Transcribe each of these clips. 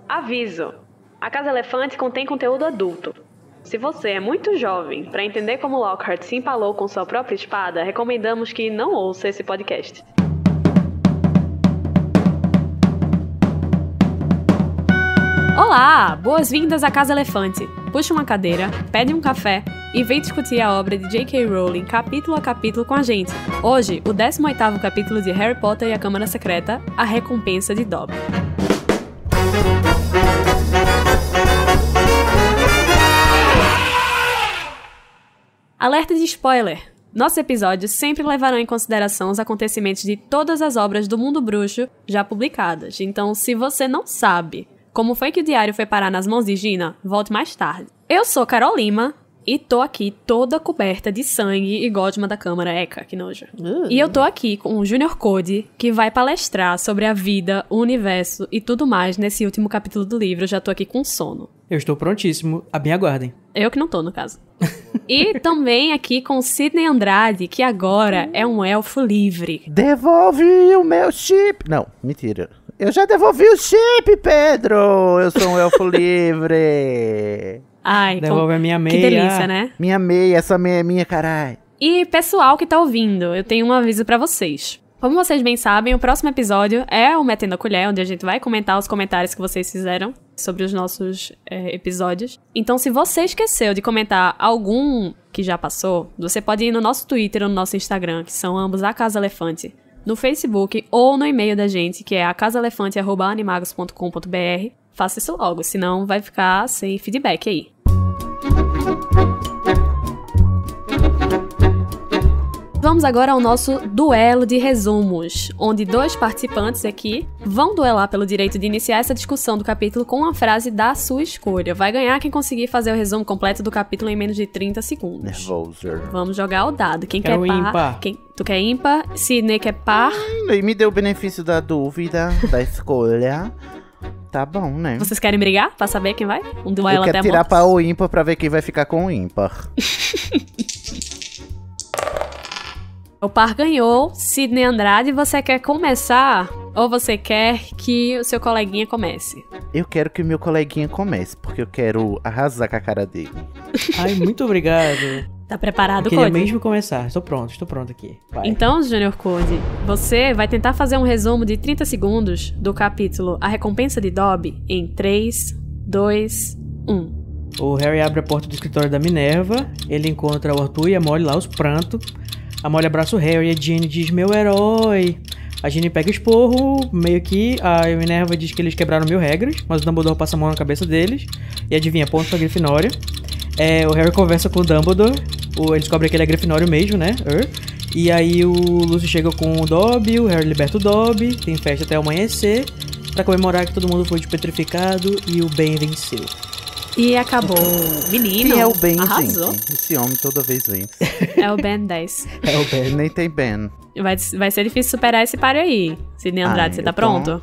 Aviso! A Casa Elefante contém conteúdo adulto. Se você é muito jovem para entender como Lockhart se empalou com sua própria espada, recomendamos que não ouça esse podcast. Olá! Boas-vindas à Casa Elefante. Puxa uma cadeira, pede um café e vem discutir a obra de J.K. Rowling capítulo a capítulo com a gente. Hoje, o 18º capítulo de Harry Potter e a Câmara Secreta, A Recompensa de Dobby. Alerta de spoiler! Nossos episódios sempre levarão em consideração os acontecimentos de todas as obras do mundo bruxo já publicadas. Então, se você não sabe como foi que o diário foi parar nas mãos de Gina, volte mais tarde. Eu sou Carol Lima e tô aqui toda coberta de sangue e gosma da Câmara. Eca, que nojo. E eu tô aqui com o Junior Code, que vai palestrar sobre a vida, o universo e tudo mais nesse último capítulo do livro. Eu já tô aqui com sono. Eu estou prontíssimo, me aguardem. Eu que não tô, no caso. E também aqui com o Sidney Andrade, que agora é um elfo livre. Devolve o meu chip. Não, mentira. Eu já devolvi o chip, Pedro. Eu sou um elfo livre. Ai, devolve a minha meia. Que delícia, né? Minha meia, essa meia é minha, carai. E pessoal que tá ouvindo, eu tenho um aviso pra vocês. Como vocês bem sabem, o próximo episódio é o Metendo a Colher, onde a gente vai comentar os comentários que vocês fizeram sobre os nossos episódios. Então, se você esqueceu de comentar algum que já passou, você pode ir no nosso Twitter ou no nosso Instagram, que são ambos a Casa Elefante, no Facebook ou no e-mail da gente, que é acasaelefante@animagos.com.br. Faça isso logo, senão vai ficar sem feedback aí. Vamos agora ao nosso duelo de resumos, onde dois participantes aqui vão duelar pelo direito de iniciar essa discussão do capítulo com uma frase da sua escolha. Vai ganhar quem conseguir fazer o resumo completo do capítulo em menos de 30 segundos. Nervoso. Vamos jogar o dado. Quem Quero quer par? ímpar. Tu quer ímpar? Sidney quer par? E me deu o benefício da dúvida, da escolha. Tá bom, né? Vocês querem brigar pra saber quem vai? Um duelo Eu até a quero tirar morte? para o ímpar pra ver quem vai ficar com o ímpar. O par ganhou. Sidney Andrade, você quer começar? Ou você quer que o seu coleguinha comece? Eu quero que o meu coleguinha comece, porque eu quero arrasar com a cara dele. Ai, muito obrigado. Tá preparado, Eu queria Cody? mesmo começar. Estou pronto aqui. Vai. Então, Junior Code, você vai tentar fazer um resumo de 30 segundos do capítulo A Recompensa de Dobby em 3, 2, 1. O Harry abre a porta do escritório da Minerva, ele encontra o Arthur e a Molly lá, os prantos. A Molly abraça o Harry e a Ginny diz, meu herói. A Ginny pega o esporro, meio que a Minerva diz que eles quebraram 1000 regras, mas o Dumbledore passa a mão na cabeça deles. E adivinha, ponto pra Grifinória. O Harry conversa com o Dumbledore, ele descobre que ele é Grifinório mesmo, né? E aí o Lúcio chega com o Dobby, o Harry liberta o Dobby, tem festa até amanhecer, pra comemorar que todo mundo foi despetrificado e o bem venceu. E acabou. Menino, Quem é o Ben, arrasou. gente? Esse homem toda vez vence. É o Ben 10. É o Ben, nem tem Ben. Vai ser difícil superar esse páreo aí. Sidney Andrade, você tá pronto?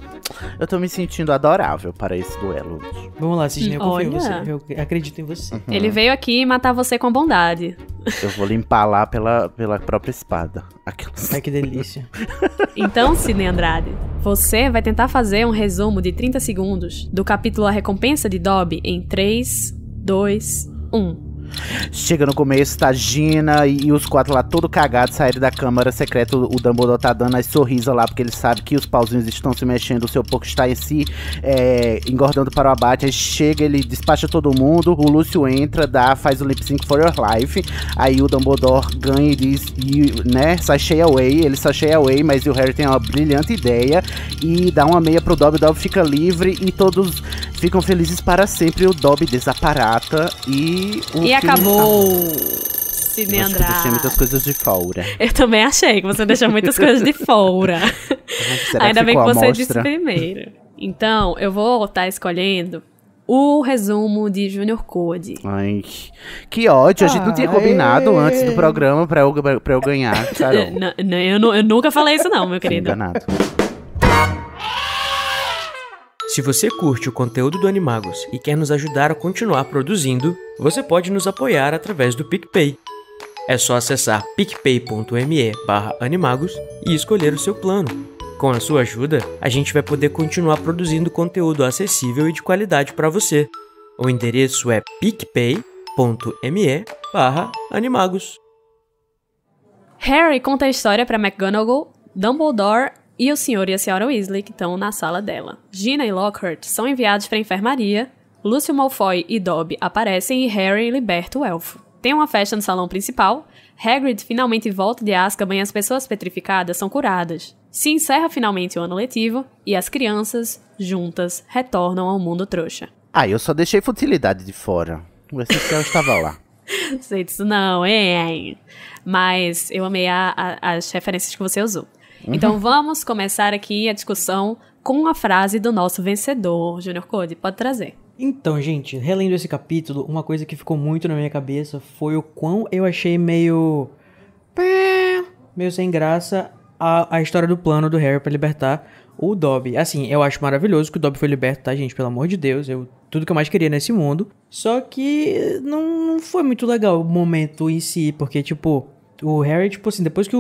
Eu tô me sentindo adorável para esse duelo. Vamos lá, Sidney, eu confio em Olha. você, eu acredito em você. Ele veio aqui matar você com bondade. Eu vou limpar lá pela própria espada. Aquelas... Ai, que delícia. Então, Sidney Andrade, você vai tentar fazer um resumo de 30 segundos do capítulo A Recompensa de Dobby em 3, 2, 1. Chega no começo, tá Gina e os quatro lá todo cagados, saíram da câmara secreta. O Dumbledore tá dando as sorrisas lá, porque ele sabe que os pauzinhos estão se mexendo, o seu porco está em si, engordando para o abate. Aí chega, ele despacha todo mundo, o Lúcio entra, faz o lip sync for your life. Aí o Dumbledore ganha e diz, né, sachê away, ele sachê away, mas o Harry tem uma brilhante ideia e dá uma meia pro Dobby, o Dobby fica livre e todos ficam felizes para sempre. O Dobby desaparata e acabou. Sidney Acho que eu deixei Andrade. muitas coisas de fora. Eu também achei que você deixou muitas coisas de fora. Será Ainda bem que ficou a você amostra? disse primeiro. Então, eu vou estar escolhendo o resumo de Junior Code. Ai, que ódio. A gente não tinha combinado antes do programa pra eu ganhar, Carol. Eu nunca falei isso não, meu querido. Enganado. Se você curte o conteúdo do Animagos e quer nos ajudar a continuar produzindo, você pode nos apoiar através do PicPay. É só acessar picpay.me/animagos e escolher o seu plano. com a sua ajuda, a gente vai poder continuar produzindo conteúdo acessível e de qualidade para você. O endereço é picpay.me/animagos. Harry conta a história para McGonagall, Dumbledore e o Sr. e a Sra. Weasley, que estão na sala dela. Gina e Lockhart são enviados para a enfermaria, Lúcio Malfoy e Dobby aparecem e Harry liberta o elfo. Tem uma festa no salão principal, Hagrid finalmente volta de Azkaban e as pessoas petrificadas são curadas. Se encerra finalmente o ano letivo e as crianças, juntas, retornam ao mundo trouxa. Eu só deixei futilidade de fora. O essencial estava lá. Sei disso não, hein? Mas eu amei as referências que você usou. Então vamos começar aqui a discussão com a frase do nosso vencedor. Junior Code, pode trazer. Então, gente, relendo esse capítulo, uma coisa que ficou muito na minha cabeça foi o quão eu achei meio sem graça a história do plano do Harry pra libertar o Dobby. Assim, eu acho maravilhoso que o Dobby foi liberto, tá, gente? Pelo amor de Deus, tudo que eu mais queria nesse mundo. Só que não foi muito legal o momento em si, porque, tipo, o Harry, tipo assim, depois que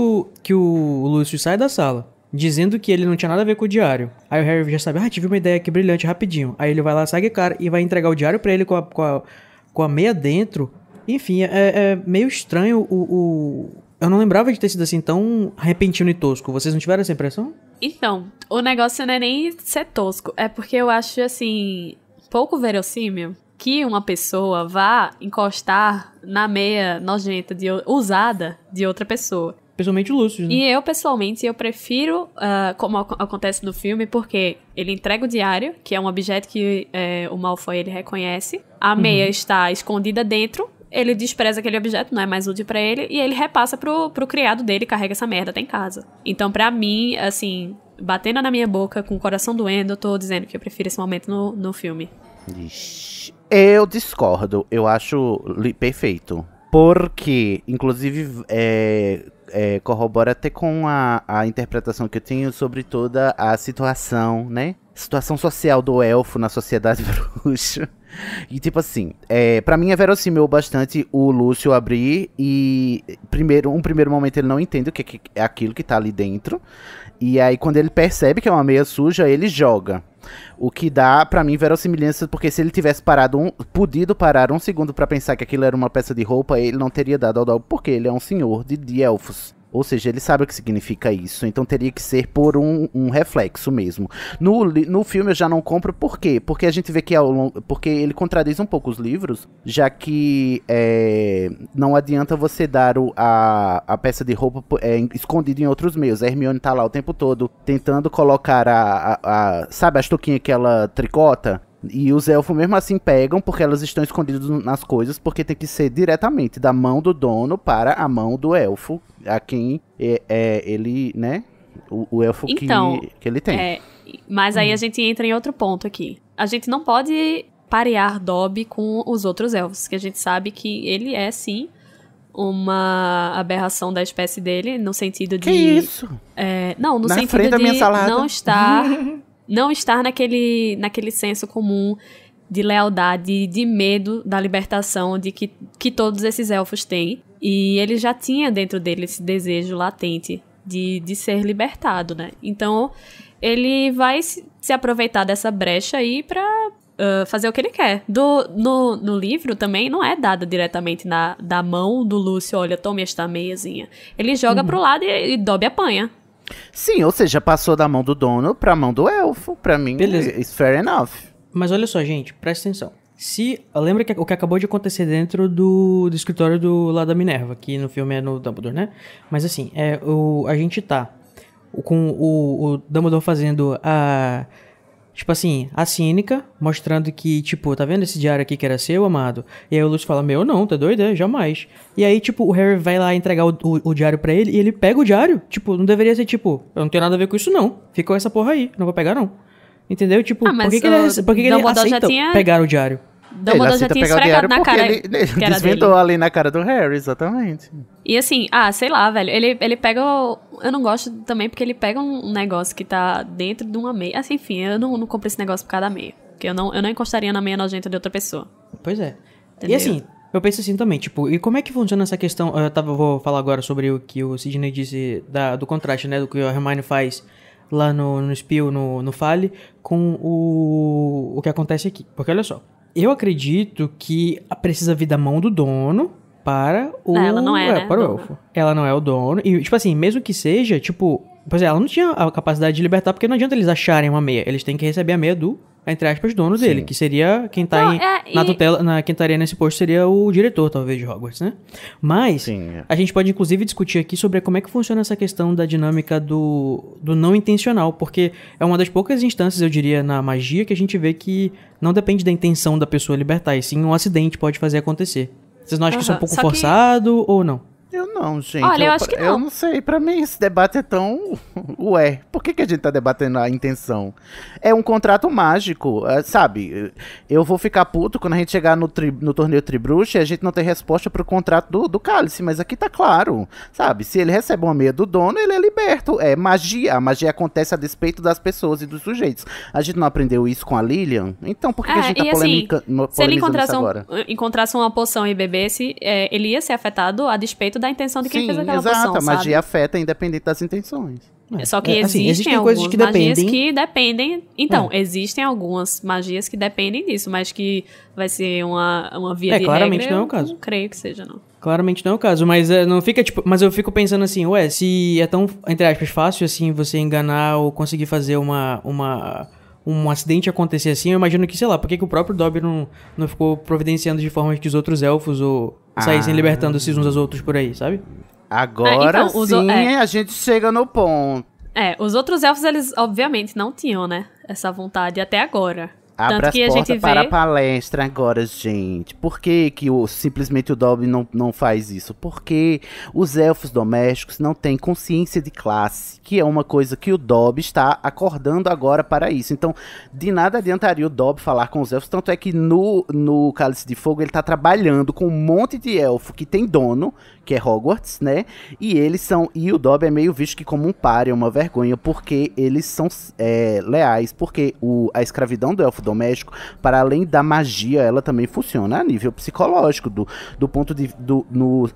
o Lúcio sai da sala, dizendo que ele não tinha nada a ver com o diário, aí o Harry já sabe, tive uma ideia aqui brilhante, rapidinho. Aí ele vai lá, segue a cara e vai entregar o diário pra ele com a meia dentro. Enfim, é meio estranho Eu não lembrava de ter sido assim tão repentino e tosco. Vocês não tiveram essa impressão? Então, o negócio não é nem ser tosco. É porque eu acho, assim, pouco verossímil que uma pessoa vá encostar na meia nojenta, usada de outra pessoa. Pessoalmente o Lúcio, né? E eu, pessoalmente, eu prefiro, como acontece no filme, porque ele entrega o diário, que é um objeto que o Malfoy ele reconhece. A meia está escondida dentro. Ele despreza aquele objeto, não é mais útil pra ele, e ele repassa pro criado dele, carrega essa merda até em casa. Então, pra mim, assim, batendo na minha boca, com o coração doendo, eu tô dizendo que eu prefiro esse momento no filme. Ixi, eu discordo, eu acho perfeito. Porque, inclusive, corrobora até com a interpretação que eu tenho sobre toda a situação, né? Situação social do elfo na sociedade bruxa. E tipo assim, pra mim é verossímil bastante o Lúcio abrir e um primeiro momento ele não entende o que é aquilo que tá ali dentro. E aí quando ele percebe que é uma meia suja, ele joga. O que dá pra mim verossimilhança, porque se ele tivesse podido parar um segundo pra pensar que aquilo era uma peça de roupa, ele não teria dado ao Dobby, porque ele é um senhor de elfos. Ou seja, ele sabe o que significa isso. Então teria que ser por um reflexo mesmo. No filme eu já não compro. Por quê? Porque a gente vê que porque ele contradiz um pouco os livros. Já que não adianta você dar a peça de roupa escondida em outros meios. A Hermione tá lá o tempo todo tentando colocar sabe as touquinhas que ela tricota? E os elfos mesmo assim pegam, porque elas estão escondidas nas coisas, porque tem que ser diretamente da mão do dono para a mão do elfo, a quem ele, né, o elfo então, que ele tem. Mas aí a gente entra em outro ponto aqui. A gente não pode parear Dobby com os outros elfos, que a gente sabe que ele é, sim, uma aberração da espécie dele, no sentido de... Que isso? Não, no sentido de não estar naquele senso comum de lealdade, de medo da libertação de que todos esses elfos têm. E ele já tinha dentro dele esse desejo latente de ser libertado, né? Então, ele vai se aproveitar dessa brecha aí pra fazer o que ele quer. No livro também não é dado diretamente da mão do Lúcio, olha, tome esta meiazinha. Ele joga pro lado e Dobby apanha. Sim, ou seja, passou da mão do dono pra mão do elfo. Pra mim, it's fair enough. Mas olha só, gente, presta atenção. Lembra o que acabou de acontecer dentro do escritório lá da Minerva, que no filme é no Dumbledore, né? Mas assim, a gente tá com o Dumbledore fazendo tipo assim, a cínica, mostrando que, tipo, tá vendo esse diário aqui que era seu, amado? E aí o Lúcio fala, meu, não, tá doido? Jamais. E aí, tipo, o Harry vai lá entregar o diário pra ele e ele pega o diário. Tipo, não deveria ser, tipo, eu não tenho nada a ver com isso, não. Ficou essa porra aí, não vou pegar, não. Entendeu? Tipo, por que ele aceita pegar o diário? Dumbledore já tinha esfregado na cara. Ele desvendou ali na cara do Harry, exatamente. E assim, sei lá, velho. Ele pega. Eu não gosto também porque ele pega um negócio que tá dentro de uma meia. Assim, enfim, eu não compro esse negócio por causa da meia. Porque eu não encostaria na meia nojenta de outra pessoa. Pois é. Entendeu? E assim, eu penso assim também, tipo, e como é que funciona essa questão? Eu vou falar agora sobre o que o Sidney disse do contraste, né? Do que o Hermione faz lá no Spill, no Fale, com o que acontece aqui. Porque olha só, eu acredito que precisa vir da mão do dono para o... Ela não é, né, para o dona. elfo. Ela não é o dono. E, tipo assim, mesmo que seja, tipo... Pois é, ela não tinha a capacidade de libertar, porque não adianta eles acharem uma meia. Eles têm que receber a meia do, entre aspas, dono dele, que seria quem tá Não, na tutela, quem estaria nesse posto seria o diretor, talvez, de Hogwarts, né? Mas, a gente pode, inclusive, discutir aqui sobre como é que funciona essa questão da dinâmica do não intencional, porque é uma das poucas instâncias, eu diria, na magia que a gente vê que não depende da intenção da pessoa libertar, e sim um acidente pode fazer acontecer. Vocês não acham que isso é um pouco forçado ou não? Eu não, gente. Olha, eu acho que não. Eu não sei, pra mim esse debate é tão... Ué, por que a gente tá debatendo a intenção? É um contrato mágico, sabe? Eu vou ficar puto quando a gente chegar no torneio Tribruxa e a gente não ter resposta pro contrato do Cálice, mas aqui tá claro, sabe? Se ele recebe uma meia do dono, ele é liberto. É magia, a magia acontece a despeito das pessoas e dos sujeitos. A gente não aprendeu isso com a Lilian? Então por que a gente tá polemizando se ele isso agora? encontrasse uma poção e bebesse, ele ia ser afetado a despeito da intenção de quem fez aquela poção, exato, a sabe? magia afeta independente das intenções. Só que assim, existem coisas algumas que magias dependem... que dependem... Então, existem algumas magias que dependem disso, mas que vai ser uma via de claramente regra, não é o caso. Eu não creio que seja, não. Claramente não é o caso, mas não fica, tipo... Mas eu fico pensando assim, se é tão, entre aspas, fácil, assim, você enganar ou conseguir fazer um acidente acontecer assim, eu imagino que, sei lá, por que o próprio Dobby não ficou providenciando de forma que os outros elfos saíssem libertando-se uns aos outros por aí, sabe? Agora sim, a gente chega no ponto. Os outros elfos, eles obviamente não tinham, né, essa vontade até agora. Abra Tanto que as a portas gente para a vê... palestra agora, gente. Por que simplesmente o Dobby não faz isso? Porque os elfos domésticos não têm consciência de classe, que é uma coisa que o Dobby está acordando agora para isso. Então, de nada adiantaria o Dobby falar com os elfos, tanto é que no Cálice de Fogo ele está trabalhando com um monte de elfo que tem dono, que é Hogwarts, né? E o Dobby é meio visto que como um páreo, uma vergonha, porque eles são leais, porque a escravidão do elfo doméstico, para além da magia, ela também funciona a nível psicológico, do ponto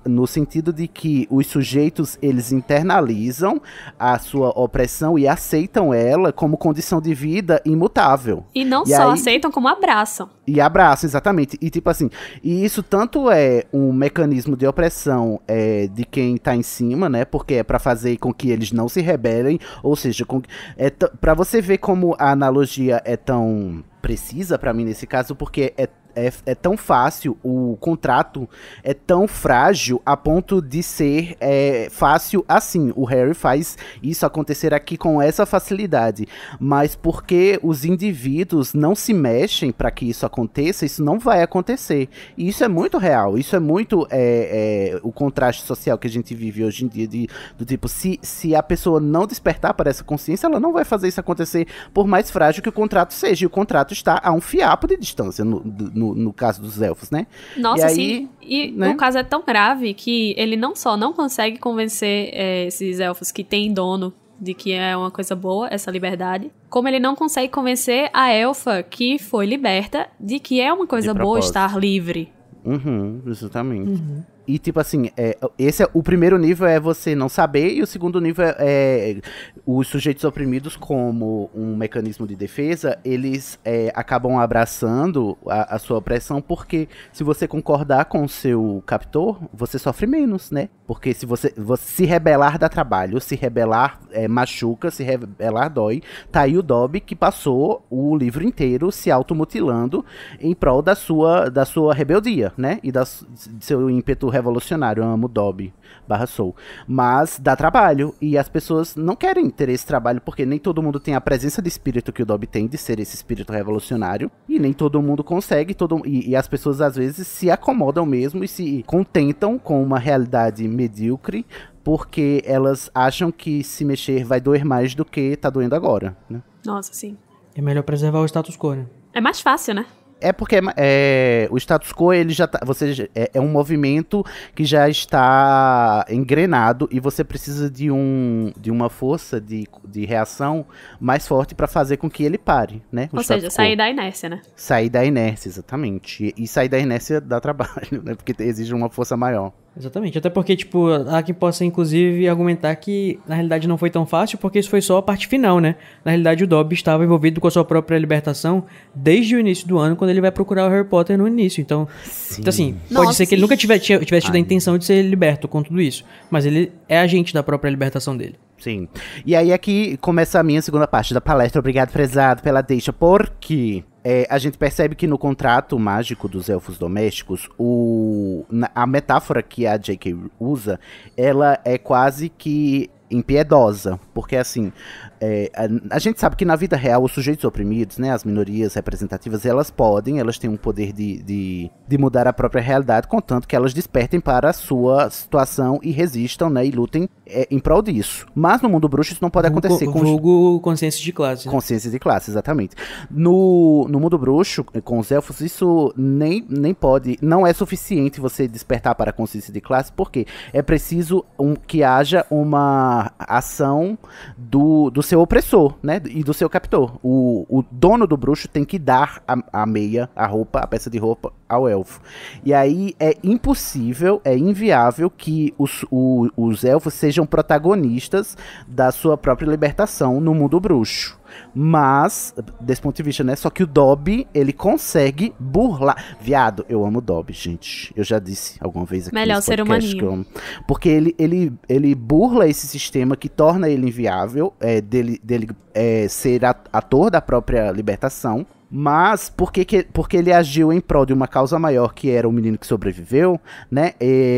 no sentido de que os sujeitos, eles internalizam a sua opressão e aceitam ela como condição de vida imutável. E não só aceitam, como abraçam. E abraçam, exatamente. E tipo assim, e isso tanto é um mecanismo de opressão de quem tá em cima, né? Porque é pra fazer com que eles não se rebelem, ou seja, pra você ver como a analogia é tão precisa pra mim nesse caso, porque é tão fácil, o contrato é tão frágil a ponto de ser fácil assim. O Harry faz isso acontecer aqui com essa facilidade, mas porque os indivíduos não se mexem para que isso aconteça, isso não vai acontecer. E isso é muito real, isso é muito o contraste social que a gente vive hoje em dia, do tipo, se a pessoa não despertar para essa consciência, ela não vai fazer isso acontecer, por mais frágil que o contrato seja, e o contrato está a um fiapo de distância no caso dos elfos, né? Nossa, e sim. E né? o caso é tão grave que ele não só não consegue convencer esses elfos que têm dono de que é uma coisa boa, essa liberdade, como ele não consegue convencer a elfa que foi liberta de que é uma coisa boa estar livre. Exatamente. E tipo assim, o primeiro nível é você não saber, e o segundo nível é os sujeitos oprimidos, como um mecanismo de defesa, eles acabam abraçando a sua opressão, porque se você concordar com o seu captor, você sofre menos, né? Porque se você se rebelar dá trabalho, se rebelar machuca, se rebelar dói. Tá aí o Dobby que passou o livro inteiro se automutilando em prol da sua rebeldia, né? E do seu ímpeto revolucionário. Eu amo Dobby /Soul. Mas dá trabalho, e as pessoas não querem ter esse trabalho, porque nem todo mundo tem a presença de espírito que o Dobby tem, de ser esse espírito revolucionário, e nem todo mundo consegue, e as pessoas às vezes se acomodam mesmo e se contentam com uma realidade medíocre, porque elas acham que se mexer vai doer mais do que tá doendo agora, né? Nossa, sim. É melhor preservar o status quo, né? É mais fácil, né? É porque o status quo, ele já tá, é um movimento que já está engrenado, e você precisa de uma força de reação mais forte para fazer com que ele pare, né? Ou seja, sair da inércia, né? Sair da inércia, exatamente. E sair da inércia dá trabalho, né? Porque exige uma força maior. Exatamente, até porque, tipo, há quem possa, inclusive, argumentar que, na realidade, não foi tão fácil, porque isso foi só a parte final, né? Na realidade, o Dobby estava envolvido com a sua própria libertação desde o início do ano, quando ele vai procurar o Harry Potter no início, então, assim, pode ser que ele nunca tivesse tido a intenção de ser liberto com tudo isso, mas ele é agente da própria libertação dele. Sim. E aí aqui começa a minha segunda parte da palestra. Obrigado, prezado, pela deixa, porque a gente percebe que no contrato mágico dos elfos domésticos, a metáfora que a J.K. usa, ela é quase que impiedosa, porque assim, a gente sabe que na vida real os sujeitos oprimidos, né, as minorias representativas, elas têm um poder de mudar a própria realidade, contanto que elas despertem para a sua situação e resistam, né, e lutem em prol disso. Mas no mundo bruxo isso não pode acontecer. Vulgo consciência de classe. Né? Consciência de classe, exatamente. No mundo bruxo, com os elfos, isso nem pode, não é suficiente você despertar para a consciência de classe, porque é preciso que haja uma ação do seu opressor, né, e do seu captor. O dono do bruxo tem que dar a meia, a roupa, a peça de roupa ao elfo. E aí é impossível, é inviável que os elfos sejam protagonistas da sua própria libertação no mundo bruxo. Mas, desse ponto de vista, né? Só que o Dobby, ele consegue burlar. Viado, eu amo o Dobby, gente. Eu já disse alguma vez aqui melhor ser humaninho. Que eu amo. Porque ele burla esse sistema que torna ele inviável, dele ser ator da própria libertação. Mas, porque ele agiu em prol de uma causa maior, que era o menino que sobreviveu, né?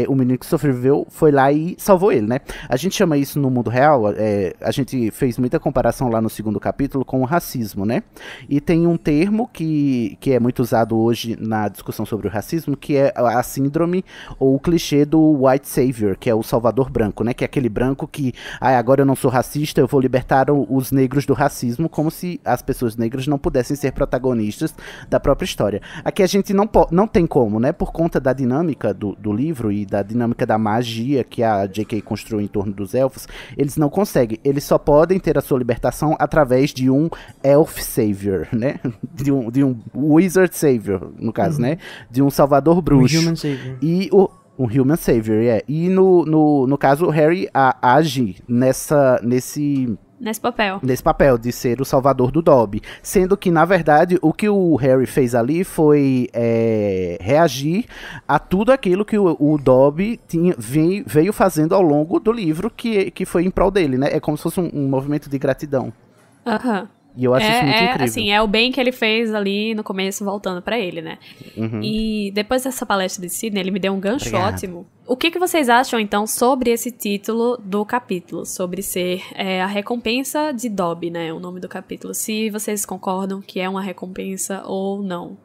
O menino que sobreviveu foi lá e salvou ele, né? A gente chama isso no mundo real, a gente fez muita comparação lá no segundo capítulo com o racismo, né? E tem um termo que é muito usado hoje na discussão sobre o racismo, que é a síndrome ou o clichê do white savior, que é o salvador branco, né? Que é aquele branco que, agora eu não sou racista, eu vou libertar os negros do racismo, como se as pessoas negras não pudessem ser protagonistas da própria história. Aqui a gente não tem como, né? Por conta da dinâmica do livro e da dinâmica da magia que a J.K. construiu em torno dos elfos, eles não conseguem. Eles só podem ter a sua libertação através de um elf savior, né? De um wizard savior, no caso, né? De um salvador bruxo. Um human savior. Um human savior, E no caso, o Harry age nesse papel de ser o salvador do Dobby. Sendo que, na verdade, o que o Harry fez ali foi reagir a tudo aquilo que o Dobby veio fazendo ao longo do livro, que foi em prol dele, né? É como se fosse um movimento de gratidão. Aham. E eu acho isso muito incrível. Assim, é o bem que ele fez ali no começo, voltando pra ele, né? Uhum. E depois dessa palestra de Sidney, ele me deu um gancho Obrigado. ótimo. O que vocês acham, então, sobre esse título do capítulo? Sobre ser a recompensa de Dobby, né? O nome do capítulo. Se vocês concordam que é uma recompensa ou não.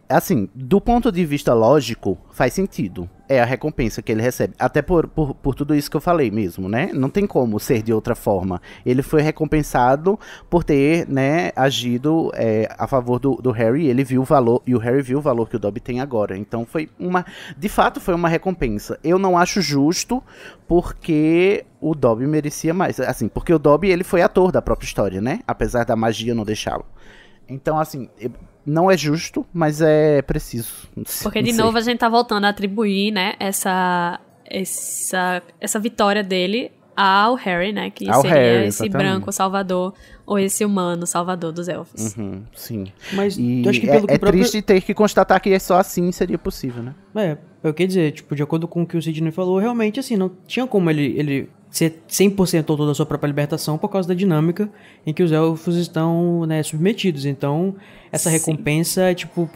Assim, do ponto de vista lógico, faz sentido. É a recompensa que ele recebe. Até por tudo isso que eu falei mesmo, né? Não tem como ser de outra forma. Ele foi recompensado por ter, né, agido a favor do Harry. Ele viu o valor, e o Harry viu o valor que o Dobby tem agora. Então de fato foi uma recompensa. Eu não acho justo, porque o Dobby merecia mais. Assim, porque o Dobby, ele foi ator da própria história, né? Apesar da magia não deixá-lo. Então, assim, não é justo, mas é preciso. Porque, de novo, a gente tá voltando a atribuir, né, essa vitória dele ao Harry, né, que seria Harry, esse exatamente. branco salvador, ou esse humano salvador dos elfos. Uhum, sim. Mas E eu acho que pelo que é o próprio... triste ter que constatar que só assim seria possível, né? Eu quero dizer, tipo, de acordo com o que o Sidney falou, realmente, assim, não tinha como ele ser 100% autor da sua própria libertação por causa da dinâmica em que os elfos estão, né, submetidos. Então, essa recompensa, tipo,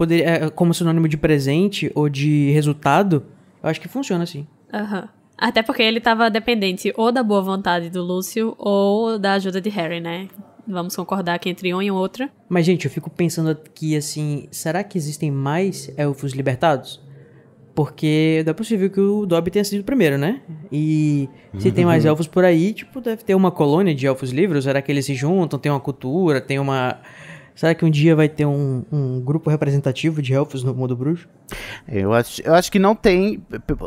como sinônimo de presente ou de resultado, eu acho que funciona assim. Aham. Até porque ele tava dependente ou da boa vontade do Lúcio ou da ajuda de Harry, né? Vamos concordar que entre um e outra. Mas, gente, eu fico pensando aqui, assim, será que existem mais elfos libertados? Porque não é possível que o Dobby tenha sido o primeiro, né? E se tem mais elfos por aí, tipo, deve ter uma colônia de elfos livres. Será que eles se juntam, tem uma cultura, tem uma... Será que um dia vai ter um grupo representativo de elfos no mundo bruxo? Eu acho que não tem,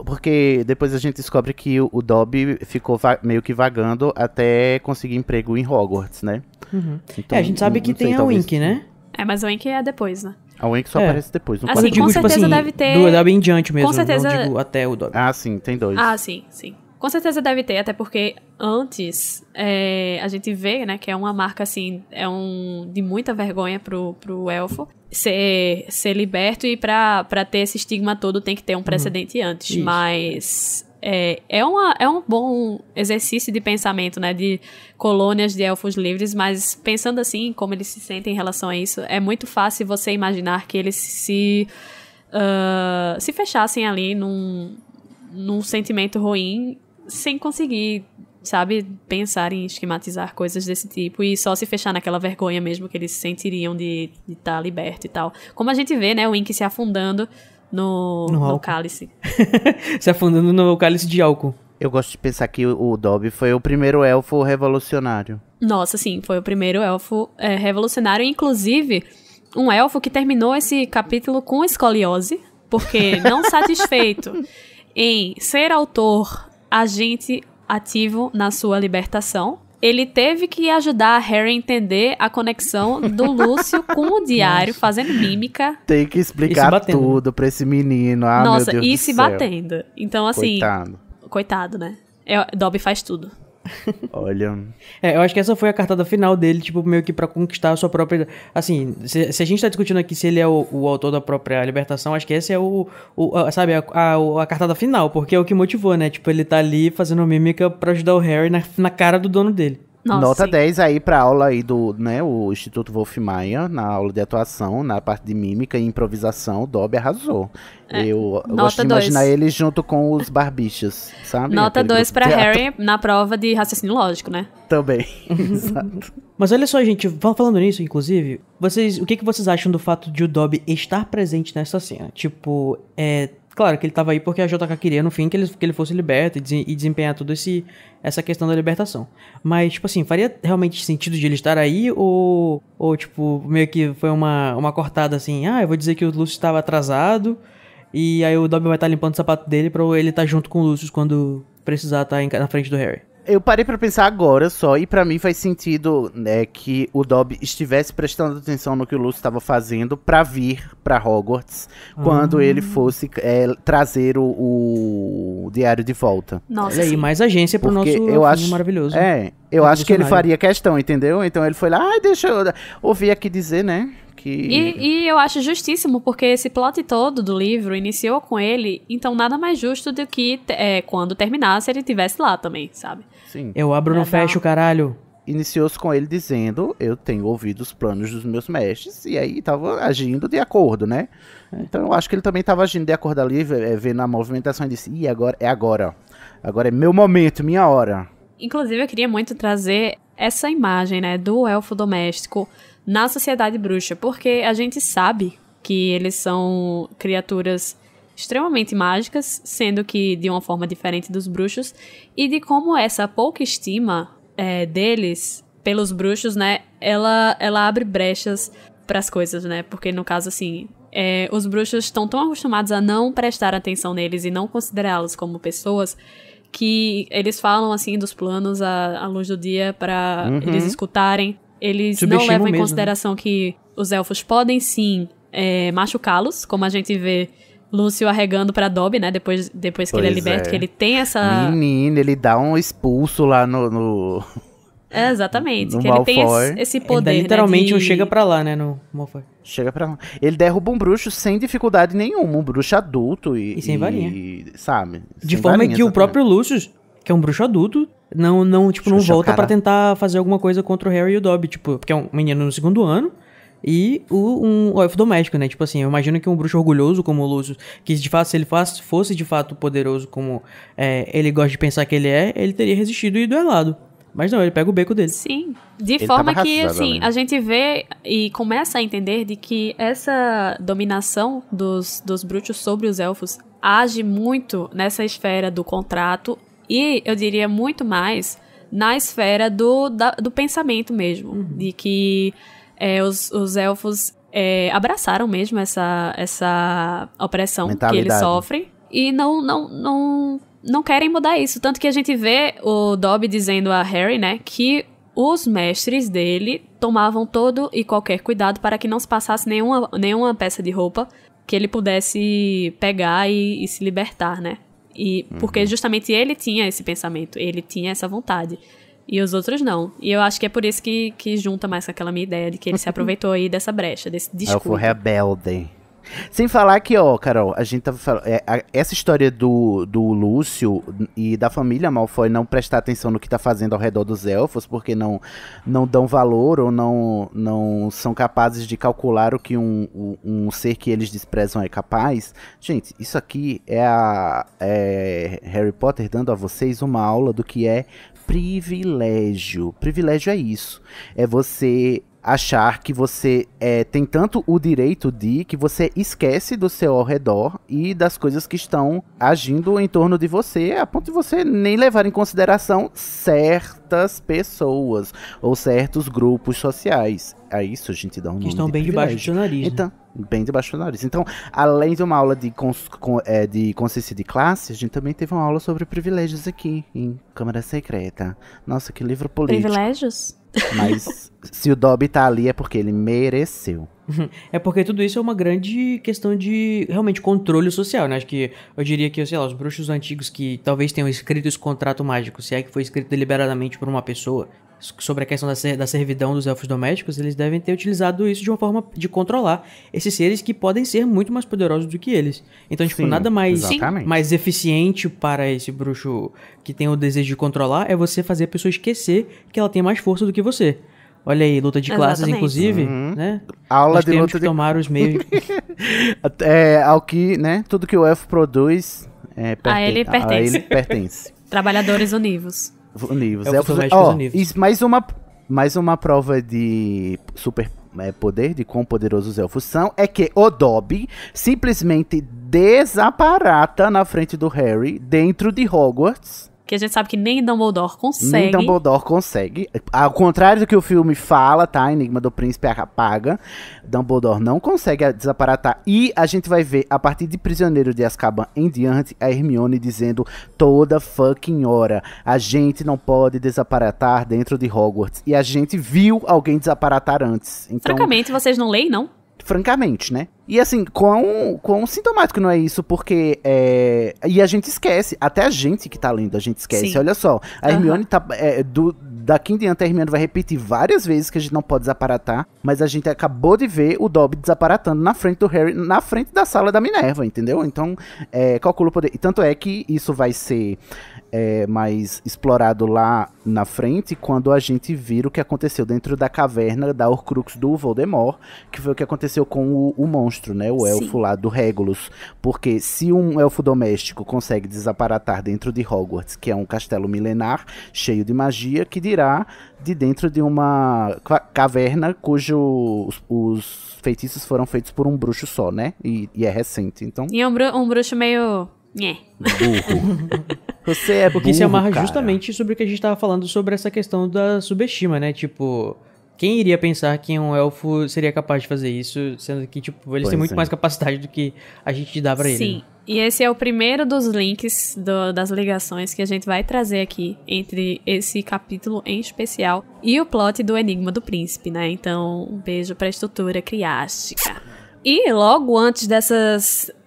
porque depois a gente descobre que o Dobby ficou meio que vagando até conseguir emprego em Hogwarts, né? Uhum. Então, a gente sabe que tem a talvez... Wink, né? Mas o Wink é depois, né? A Wink só aparece depois. No Assim, Mas eu digo, com tipo certeza assim, deve ter... do Dobby em diante mesmo, Com certeza... não digo até o Dobby. Ah, sim, tem 2. Ah, sim, sim. Com certeza deve ter, até porque antes a gente vê, né, que é uma marca, assim, de muita vergonha pro elfo ser liberto, e pra ter esse estigma todo tem que ter um precedente antes. Isso. Mas é um bom exercício de pensamento, né, de colônias de elfos livres, mas pensando assim, como eles se sentem em relação a isso, é muito fácil você imaginar que eles se fechassem ali num sentimento ruim, sem conseguir, sabe, pensar em esquematizar coisas desse tipo, e só se fechar naquela vergonha mesmo que eles sentiriam de estar liberto e tal. Como a gente vê, né, o Wink se afundando no cálice. Se afundando no cálice de álcool. Eu gosto de pensar que o Dobby foi o primeiro elfo revolucionário. Nossa, sim, foi o primeiro elfo revolucionário, inclusive um elfo que terminou esse capítulo com escoliose, porque não satisfeito em ser autor agente ativo na sua libertação, ele teve que ajudar a Harry a entender a conexão do Lúcio com o diário, fazendo mímica. Tem que explicar tudo pra esse menino. Ah, nossa, meu Deus e do se céu. batendo. Então, assim... Coitado, né? Dobby faz tudo. Olha... eu acho que essa foi a cartada final dele, tipo, meio que pra conquistar a sua própria... Assim, se a gente tá discutindo aqui se ele é o autor da própria libertação, acho que esse é sabe, a cartada final, porque é o que motivou, né? Tipo, ele tá ali fazendo mímica pra ajudar o Harry na cara do dono dele. Nossa, Nota sim. 10 aí pra aula aí do, né, o Instituto Wolf Maia, na aula de atuação, na parte de mímica e improvisação, o Dobby arrasou. Eu gosto de imaginar ele junto com os barbichos, sabe? Nota 2 pra teatro. Harry na prova de raciocínio lógico, né? Também, exato. Mas olha só, gente, falando nisso, inclusive, o que vocês acham do fato de o Dobby estar presente nessa cena? Tipo, claro que ele tava aí porque a JK queria, no fim, que ele fosse liberto e desempenhar toda essa questão da libertação. Mas, tipo assim, faria realmente sentido de ele estar aí? Ou tipo, meio que foi uma cortada assim, eu vou dizer que o Lúcio estava atrasado, e aí o Dobby vai estar limpando o sapato dele pra ele estar junto com o Lúcio quando precisar estar na frente do Harry. Eu parei pra pensar agora só, e pra mim faz sentido, né, que o Dobby estivesse prestando atenção no que o Lúcio estava fazendo pra vir pra Hogwarts quando ele fosse trazer o diário de volta. Nossa, Olha aí, sim. mais agência pro Porque nosso eu acho maravilhoso. Eu acho que ele faria questão, entendeu? Então ele foi lá, deixa eu ouvir aqui dizer, né? E eu acho justíssimo, porque esse plot todo do livro iniciou com ele, então nada mais justo do que quando terminasse ele estivesse lá também, sabe? Sim. Eu abro, não fecho, caralho. Iniciou-se com ele dizendo, eu tenho ouvido os planos dos meus mestres, e aí tava agindo de acordo, né? Então eu acho que ele também tava agindo de acordo ali, vendo a movimentação e disse, agora é agora. Agora é meu momento, minha hora. Inclusive eu queria muito trazer essa imagem, né, do elfo doméstico na sociedade bruxa, porque a gente sabe que eles são criaturas extremamente mágicas, sendo que de uma forma diferente dos bruxos, e de como essa pouca estima deles pelos bruxos, né, ela abre brechas para as coisas, né, porque no caso, assim, os bruxos estão tão acostumados a não prestar atenção neles e não considerá-los como pessoas, que eles falam, assim, dos planos à luz do dia para eles escutarem. Eles não levam em consideração que os elfos podem, sim, machucá-los, como a gente vê Lúcio arregando pra Dobby, né, depois que ele é liberto, que ele tem essa... Menino, ele dá um expulso lá no... Exatamente, no que ele tem Malfoy. esse poder, ele dá literalmente né, um chega pra lá, né, no Malfoy. Chega pra lá. Ele derruba um bruxo sem dificuldade nenhuma, um bruxo adulto e sem varinha. Sabe? De forma que o próprio Lúcio, que é um bruxo adulto, não volta pra tentar fazer alguma coisa contra o Harry e o Dobby, tipo, porque é um menino no segundo ano e um elfo doméstico, né? Tipo assim, eu imagino que um bruxo orgulhoso como o Lúcio, que de fato, se ele fosse de fato poderoso como ele gosta de pensar que ele ele teria resistido e duelado. Mas não, ele pega o beco dele. Sim, de Ele forma tava que, arrasado, assim, né? a gente vê e começa a entender de que essa dominação dos bruxos sobre os elfos age muito nessa esfera do contrato e, eu diria, muito mais na esfera do pensamento mesmo. De que os elfos abraçaram mesmo essa opressão que eles Mentalidade. sofrem e não querem mudar isso. Tanto que a gente vê o Dobby dizendo a Harry, né, que os mestres dele tomavam todo e qualquer cuidado para que não se passasse nenhuma peça de roupa que ele pudesse pegar e se libertar, né? E porque justamente ele tinha esse pensamento, ele tinha essa vontade. E os outros não. E eu acho que é por isso que junta mais com aquela minha ideia de que ele se aproveitou aí dessa brecha, desse descuido. Elfo rebelde. Sem falar que, ó, Carol, a gente tava falando. Essa história do Lúcio e da família Malfoy não prestar atenção no que tá fazendo ao redor dos elfos, porque não dão valor ou não são capazes de calcular o que um ser que eles desprezam é capaz. Gente, isso aqui é Harry Potter dando a vocês uma aula do que é privilégio. Privilégio é isso. É você achar que você tem tanto o direito de que você esquece do seu ao redor e das coisas que estão agindo em torno de você, a ponto de você nem levar em consideração certas pessoas ou certos grupos sociais. É isso, gente, dá um nome que estão de bem privilégio. debaixo do seu nariz. Então, bem debaixo do nariz. Então, além de uma aula de consciência de classe, a gente também teve uma aula sobre privilégios aqui, em Câmara Secreta. Nossa, que livro político. Privilégios? Mas se o Dobby tá ali é porque ele mereceu. É porque tudo isso é uma grande questão de, realmente, controle social, né? Acho que eu diria que, sei lá, os bruxos antigos que talvez tenham escrito esse contrato mágico, se é que foi escrito deliberadamente por uma pessoa, sobre a questão da servidão dos elfos domésticos, eles devem ter utilizado isso de uma forma de controlar esses seres que podem ser muito mais poderosos do que eles. Então, tipo, Sim, nada exatamente. mais eficiente para esse bruxo que tem o desejo de controlar é você fazer a pessoa esquecer que ela tem mais força do que você. Olha aí, luta de classes, Exatamente. inclusive, né? Aula Nós de temos luta que tomar os meios... ao que, né? Tudo que o elfo produz A ele pertence. A ele pertence. Trabalhadores univos. Univos. Elfos domésticos univos. Isso, mais uma prova de super poder, de quão poderosos os elfos são, é que o Dobby simplesmente desaparata na frente do Harry, dentro de Hogwarts. Que a gente sabe que nem Dumbledore consegue. Nem Dumbledore consegue. Ao contrário do que o filme fala, tá? Enigma do Príncipe apaga. Dumbledore não consegue desaparatar. E a gente vai ver, a partir de Prisioneiro de Azkaban em diante, a Hermione dizendo toda fucking hora: a gente não pode desaparatar dentro de Hogwarts. E a gente viu alguém desaparatar antes. Então, Francamente, vocês não leem, não? francamente, né? E assim, quão sintomático não é isso, porque e a gente esquece, até a gente que tá lendo, a gente esquece. Sim. Olha só, a Hermione tá daqui em diante a Hermione vai repetir várias vezes que a gente não pode desaparatar, mas a gente acabou de ver o Dobby desaparatando na frente do Harry, na frente da sala da Minerva, entendeu? Então, calcula o poder. E tanto é que isso vai ser mais explorado lá na frente, quando a gente vir o que aconteceu dentro da caverna da Horcrux do Voldemort, que foi o que aconteceu com o monstro, né? O elfo lá do Regulus. Porque se um elfo doméstico consegue desaparatar dentro de Hogwarts, que é um castelo milenar, cheio de magia, que dirá de dentro de uma caverna os feitiços foram feitos por um bruxo só, né? E é recente, então... E um bruxo meio... Burro. Você é burro, Porque se amarra cara. justamente sobre o que a gente tava falando sobre essa questão da subestima, né? Tipo, quem iria pensar que um elfo seria capaz de fazer isso, sendo que, tipo, eles têm muito mais capacidade do que a gente dá pra ele. Sim. E esse é o primeiro dos links das ligações que a gente vai trazer aqui entre esse capítulo em especial e o plot do Enigma do Príncipe, né? Então, um beijo pra estrutura criástica. E logo antes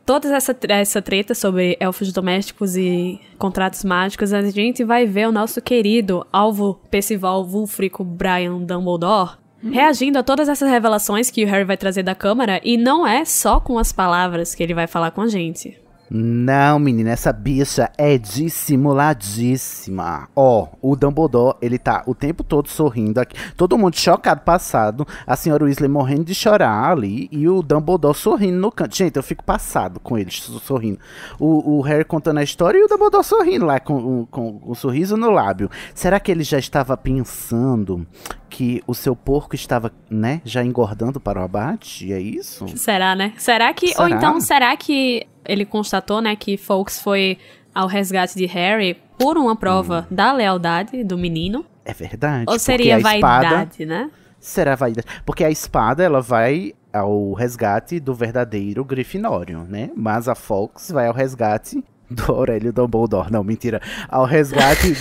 toda essa treta sobre elfos domésticos e contratos mágicos, a gente vai ver o nosso querido alvo Percival Wulfrico Brian Dumbledore reagindo a todas essas revelações que o Harry vai trazer da Câmara, e não é só com as palavras que ele vai falar com a gente. Não, menina, essa bicha é dissimuladíssima. O Dumbledore, ele tá o tempo todo sorrindo aqui. Todo mundo chocado, passado. A senhora Weasley morrendo de chorar ali. E o Dumbledore sorrindo no canto. Gente, eu fico passado com ele sorrindo. O Harry contando a história e o Dumbledore sorrindo lá com um sorriso no lábio. Será que ele já estava pensando que o seu porco estava, né, já engordando para o abate? É isso? Será, né? Será que... Ou então, será que ele constatou, né, que Fawkes foi ao resgate de Harry por uma prova da lealdade do menino? É verdade. Ou seria vaidade, né? Será vaidade. Porque a espada, ela vai ao resgate do verdadeiro Grifinório, né? Mas a Fawkes vai ao resgate do Aurélio Dumbledore. Não, mentira. Ao resgate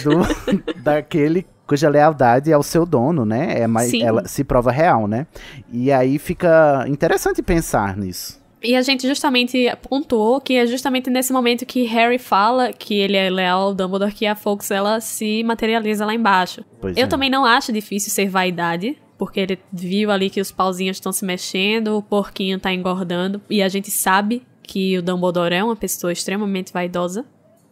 daquele cuja lealdade ao seu dono, né? Sim. Ela se prova real, né? E aí fica interessante pensar nisso. E a gente justamente pontuou que é justamente nesse momento que Harry fala que ele é leal ao Dumbledore, que a Fawkes, ela se materializa lá embaixo. Pois Eu é. também não acho difícil ser vaidade, porque ele viu ali que os pauzinhos estão se mexendo, o porquinho tá engordando, e a gente sabe que o Dumbledore é uma pessoa extremamente vaidosa.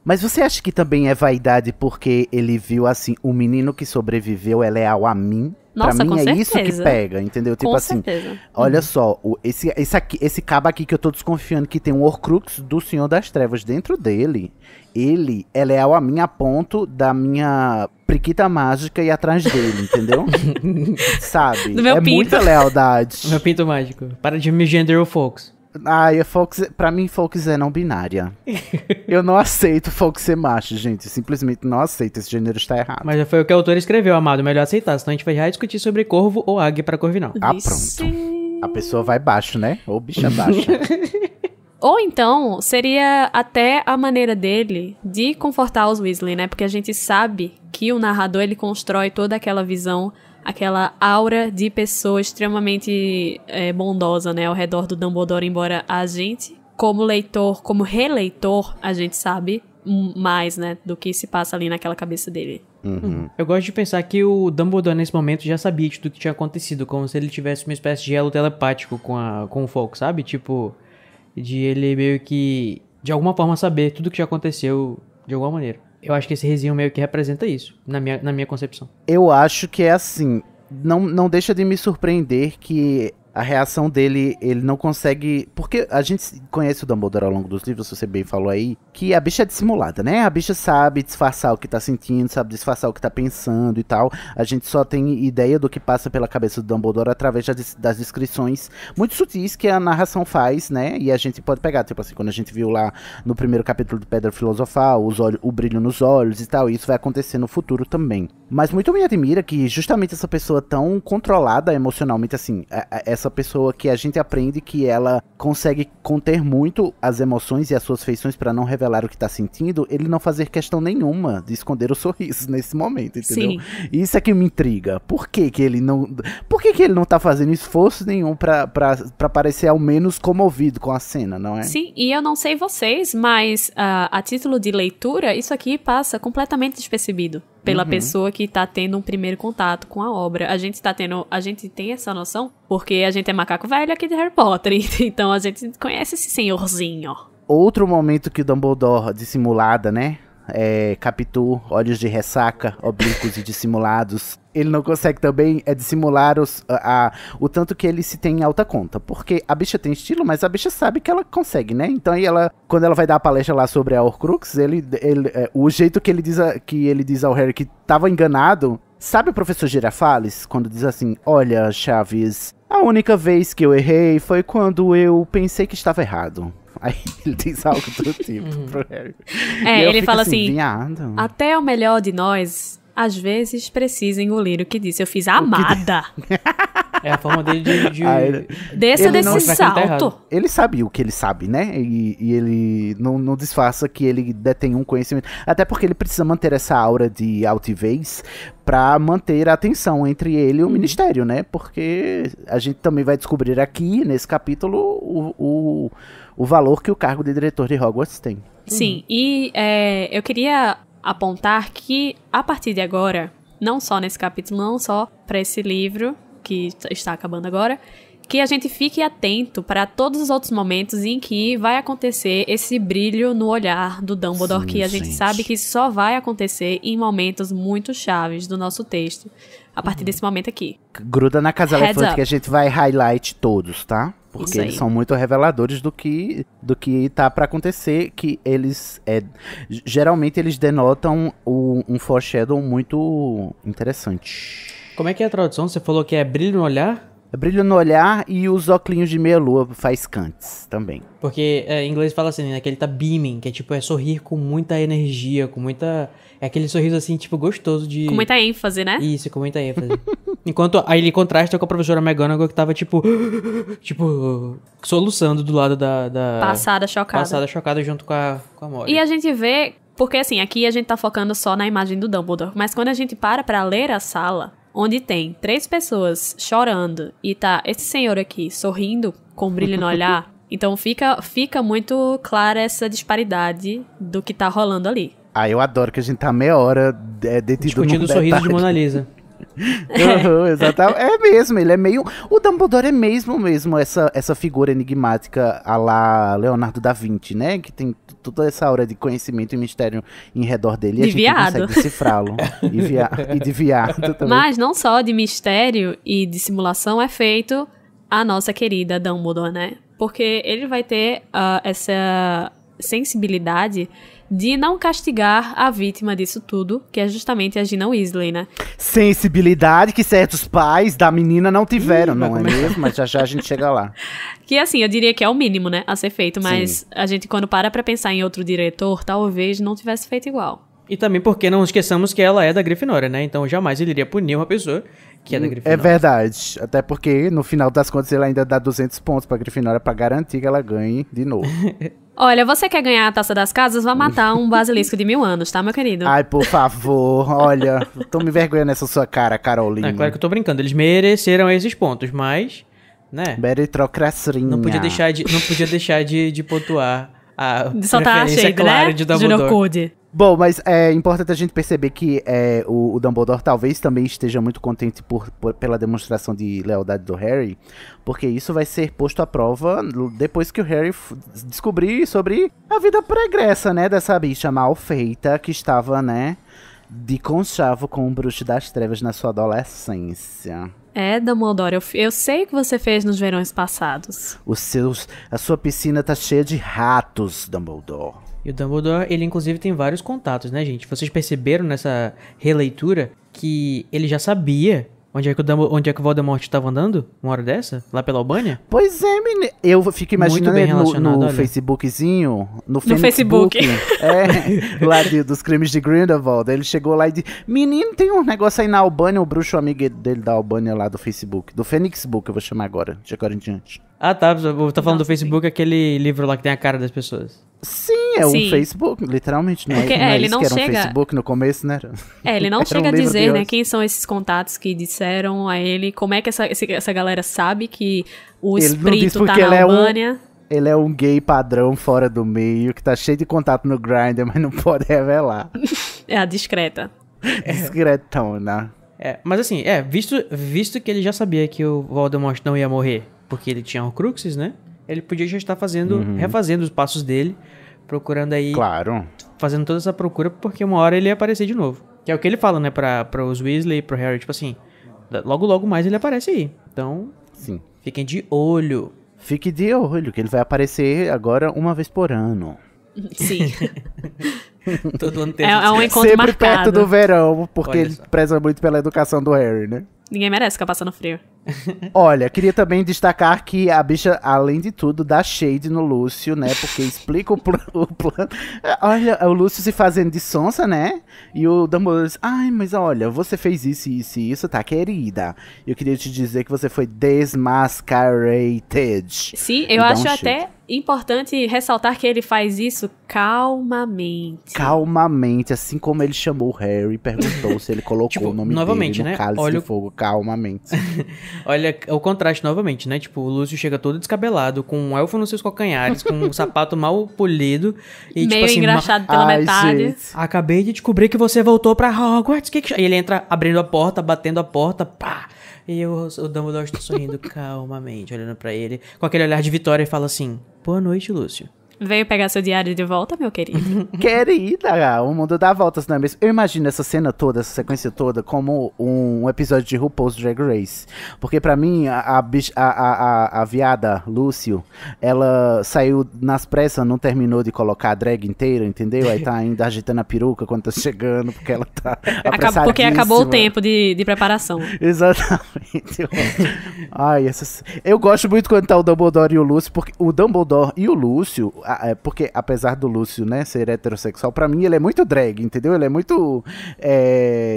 Mas você acha que também é vaidade porque ele viu, assim, o menino que sobreviveu é leal a mim? Nossa, pra mim com é certeza. isso que pega, entendeu? Tipo Com assim, certeza. olha só, esse cabo aqui que eu tô desconfiando que tem um Horcrux do Senhor das Trevas dentro dele, ele é leal a mim a ponto da minha priquita mágica ir atrás dele, entendeu? Sabe? Do meu pinto. Muita lealdade. Meu pinto mágico. Para de me gender o Fox. Ai, pra mim, Fawkes é não binária. Eu não aceito Fawkes ser macho, gente. Simplesmente não aceito. Esse gênero está errado. Mas já foi o que o autor escreveu, amado. Melhor aceitar, senão a gente vai já discutir sobre corvo ou águia para corvinal. Ah, Vixe. pronto. A pessoa vai baixo, né? Ou bicha baixa. Ou então, seria até a maneira dele de confortar os Weasley, né? Porque a gente sabe que o narrador, ele constrói toda aquela visão, aquela aura de pessoa extremamente bondosa, né? Ao redor do Dumbledore, embora a gente, como leitor, como releitor, a gente sabe mais, né? Do que se passa ali naquela cabeça dele. Uhum. Eu gosto de pensar que o Dumbledore nesse momento já sabia de tudo que tinha acontecido, como se ele tivesse uma espécie de elo telepático com o Fox, sabe? Tipo, de ele meio que, de alguma forma, saber tudo que já aconteceu de alguma maneira. Eu acho que esse resinho meio que representa isso, na minha concepção. Eu acho que é assim. Não deixa de me surpreender que a reação dele, ele não consegue... Porque a gente conhece o Dumbledore ao longo dos livros, você bem falou aí, que a bicha é dissimulada, né? A bicha sabe disfarçar o que tá sentindo, sabe disfarçar o que tá pensando e tal. A gente só tem ideia do que passa pela cabeça do Dumbledore através das descrições muito sutis que a narração faz, né? E a gente pode pegar, tipo assim, quando a gente viu lá no primeiro capítulo do Pedra Filosofal, o brilho nos olhos e tal, isso vai acontecer no futuro também. Mas muito me admira que justamente essa pessoa tão controlada emocionalmente, assim, essa pessoa que a gente aprende que ela consegue conter muito as emoções e as suas feições pra não revelar o que tá sentindo, ele não fazer questão nenhuma de esconder o sorriso nesse momento, entendeu? Sim. Isso é que me intriga. Por que ele não tá fazendo esforço nenhum pra parecer ao menos comovido com a cena, não é? Sim, e eu não sei vocês, mas a título de leitura, isso aqui passa completamente despercebido pela pessoa que tá tendo um primeiro contato com a obra. A gente tem essa noção porque a gente é macaco velho aqui de Harry Potter, então a gente conhece esse senhorzinho. Outro momento que o Dumbledore, dissimulada, né? Capitu, olhos de ressaca, oblíquos e dissimulados. Ele não consegue também dissimular o tanto que ele se tem em alta conta. Porque a bicha tem estilo, mas a bicha sabe que ela consegue, né? Então aí quando ela vai dar a palestra lá sobre a Horcrux, o jeito que ele diz ao Harry que tava enganado. Sabe o professor Girafales, quando diz assim, olha, Chaves, a única vez que eu errei foi quando eu pensei que estava errado. Aí ele diz algo do tipo pro Harry. Ele fala assim, viado. Até o melhor de nós, às vezes, precisa engolir o que disse. Eu fiz amada. É a forma dele de Desça ele não desse vai acreditar salto. errado. Ele sabe o que ele sabe, né? E ele não disfarça que ele detém um conhecimento. Até porque ele precisa manter essa aura de altivez pra manter a tensão entre ele e o Ministério, né? Porque a gente também vai descobrir aqui, nesse capítulo, o valor que o cargo de diretor de Hogwarts tem. Sim, e eu queria apontar que, a partir de agora, não só nesse capítulo, não só pra esse livro, que está acabando agora, que a gente fique atento para todos os outros momentos em que vai acontecer esse brilho no olhar do Dumbledore, Sim, que a gente sabe que só vai acontecer em momentos muito chaves do nosso texto, a partir desse momento aqui. Gruda na Casa Heads Elefante up. que a gente vai highlight todos, tá? Porque Isso aí. eles são muito reveladores do que tá pra acontecer, que eles, geralmente eles denotam um foreshadow muito interessante. Como é que é a tradução? Você falou que é brilho no olhar? Brilho no olhar e os óculos de meia-lua faiscantes também. Porque em inglês fala assim, né? Que ele tá beaming, que é tipo, sorrir com muita energia, com muita... É aquele sorriso assim, tipo, gostoso de... Com muita ênfase, né? Isso, com muita ênfase. Enquanto aí ele contrasta com a professora McGonagall, que tava tipo... tipo, soluçando do lado da... Passada, chocada. Passada, chocada junto com a Molly. E a gente vê Porque, assim, aqui a gente tá focando só na imagem do Dumbledore. Mas quando a gente para pra ler a sala, onde tem 3 pessoas chorando e tá esse senhor aqui sorrindo com brilho no olhar, então fica muito clara essa disparidade do que tá rolando ali. Ah, eu adoro que a gente tá meia hora detido Discutindo o sorriso de Mona Lisa. Exatamente. É mesmo, ele é meio... O Dumbledore é mesmo essa figura enigmática à la Leonardo da Vinci, né? Que tem toda essa aura de conhecimento e mistério em redor dele. E a gente consegue decifrá-lo. E de viado também. Mas não só de mistério e de simulação é feito a nossa querida Dumbledore, né? Porque ele vai ter essa sensibilidade de não castigar a vítima disso tudo, que é justamente a Gina Weasley, né? Sensibilidade que certos pais da menina não tiveram, não é mesmo? Mas já a gente chega lá. Que assim, eu diria que é o mínimo, né, a ser feito, mas Sim. a gente quando para pra pensar em outro diretor, talvez não tivesse feito igual. E também porque não esqueçamos que ela é da Grifinória, né? Então jamais ele iria punir uma pessoa que é da Grifinória. É verdade. Até porque, no final das contas, ele ainda dá 200 pontos pra Grifinória pra garantir que ela ganhe de novo. Olha, você quer ganhar a Taça das Casas? Vá matar um basilisco de 1000 anos, tá, meu querido? Ai, por favor, olha, tô me vergonhando nessa sua cara, Carolina. É claro que eu tô brincando, eles mereceram esses pontos, mas, né? Meritocracinha. Não podia deixar de pontuar a De soltar a preferência shade, clara né? de Junior Dumbledore. Code. Bom, mas é importante a gente perceber que o Dumbledore talvez também esteja muito contente pela demonstração de lealdade do Harry, porque isso vai ser posto à prova depois que o Harry descobrir sobre a vida pregressa, né, dessa bicha mal feita que estava, né, de conchavo com o bruxo das trevas na sua adolescência. É, Dumbledore, eu sei o que você fez nos verões passados. A sua piscina tá cheia de ratos, Dumbledore. E o Dumbledore, ele inclusive tem vários contatos, né, gente? Vocês perceberam nessa releitura que ele já sabia onde é que o Voldemort estava andando? Uma hora dessa? Lá pela Albânia? Pois é, menino. Eu fico imaginando bem ele relacionado, no olha. Facebookzinho. No Facebook. Lá dos crimes de Grindelwald. Ele chegou lá e disse: Menino, tem um negócio aí na Albânia. O bruxo amigo dele da Albânia lá do Facebook. Do Phoenix Book, eu vou chamar agora. De agora em diante. Ah, tá. Eu tô falando do Facebook, aquele livro lá que tem a cara das pessoas. Sim, é Sim. um Facebook, literalmente. Não Porque, é, não é ele isso não que era um chega- Facebook no começo, né? Ele não Era chega um a livro dizer, de né, hoje. quem são esses contatos que disseram a ele, como é que essa galera sabe que o Ele não diz espírito tá porque na ele é um- Albânia. Ele é um gay padrão fora do meio, que tá cheio de contato no Grindr, mas não pode revelar. É a discreta. Discretona. Mas assim, visto que ele já sabia que o Voldemort não ia morrer, porque ele tinha Horcruxes, né? Ele podia já estar refazendo os passos dele, procurando aí, Claro. fazendo toda essa procura, porque uma hora ele ia aparecer de novo. Que é o que ele fala, né, pra os Weasley e pro Harry, tipo assim, logo mais ele aparece aí. Então, Sim. fiquem de olho. Fique de olho, que ele vai aparecer agora uma vez por ano. Sim. Todo ano tem É essa- um encontro Sempre marcado. perto do verão, porque Olha ele só. preza muito pela educação do Harry, né? Ninguém merece ficar passando frio. Olha, queria também destacar que a bicha, além de tudo, dá shade no Lúcio, né? Porque explica o plano. Olha, o Lúcio se fazendo de sonsa, né? E o Dumbledore diz: ai, mas olha, você fez isso, isso e isso, tá, querida? Eu queria te dizer que você foi desmascarated. Sim, E eu dá acho um até shade. importante ressaltar que ele faz isso calmamente. Calmamente, assim como ele chamou o Harry, perguntou se ele colocou Tipo, o nome novamente, dele no né? cálice Olha de fogo, calmamente. Olha o contraste novamente, né? Tipo, o Lúcio chega todo descabelado, com um elfo nos seus calcanhares, com um sapato mal polido. E, Meio tipo assim, engraxado pela Ai, metade. gente. acabei de descobrir que você voltou pra Hogwarts. E ele entra abrindo a porta, batendo a porta, pá. E o Dumbledore está sorrindo calmamente, olhando pra ele, com aquele olhar de vitória e fala assim: boa noite, Lúcio. Veio pegar seu diário de volta, meu querido? Querida, o mundo dá voltas, não é mesmo? Eu imagino essa cena toda, essa sequência toda, como um episódio de RuPaul's Drag Race. Porque pra mim, a viada, Lúcio, ela saiu nas pressas, não terminou de colocar a drag inteira, entendeu? Aí tá ainda agitando a peruca quando tá chegando, porque ela tá Porque acabou o apressadíssima. tempo de preparação. Exatamente. Ai, eu gosto muito quando tá o Dumbledore e o Lúcio, porque o Dumbledore e o Lúcio, porque apesar do Lúcio, né, ser heterossexual, pra mim ele é muito drag, entendeu? Ele é muito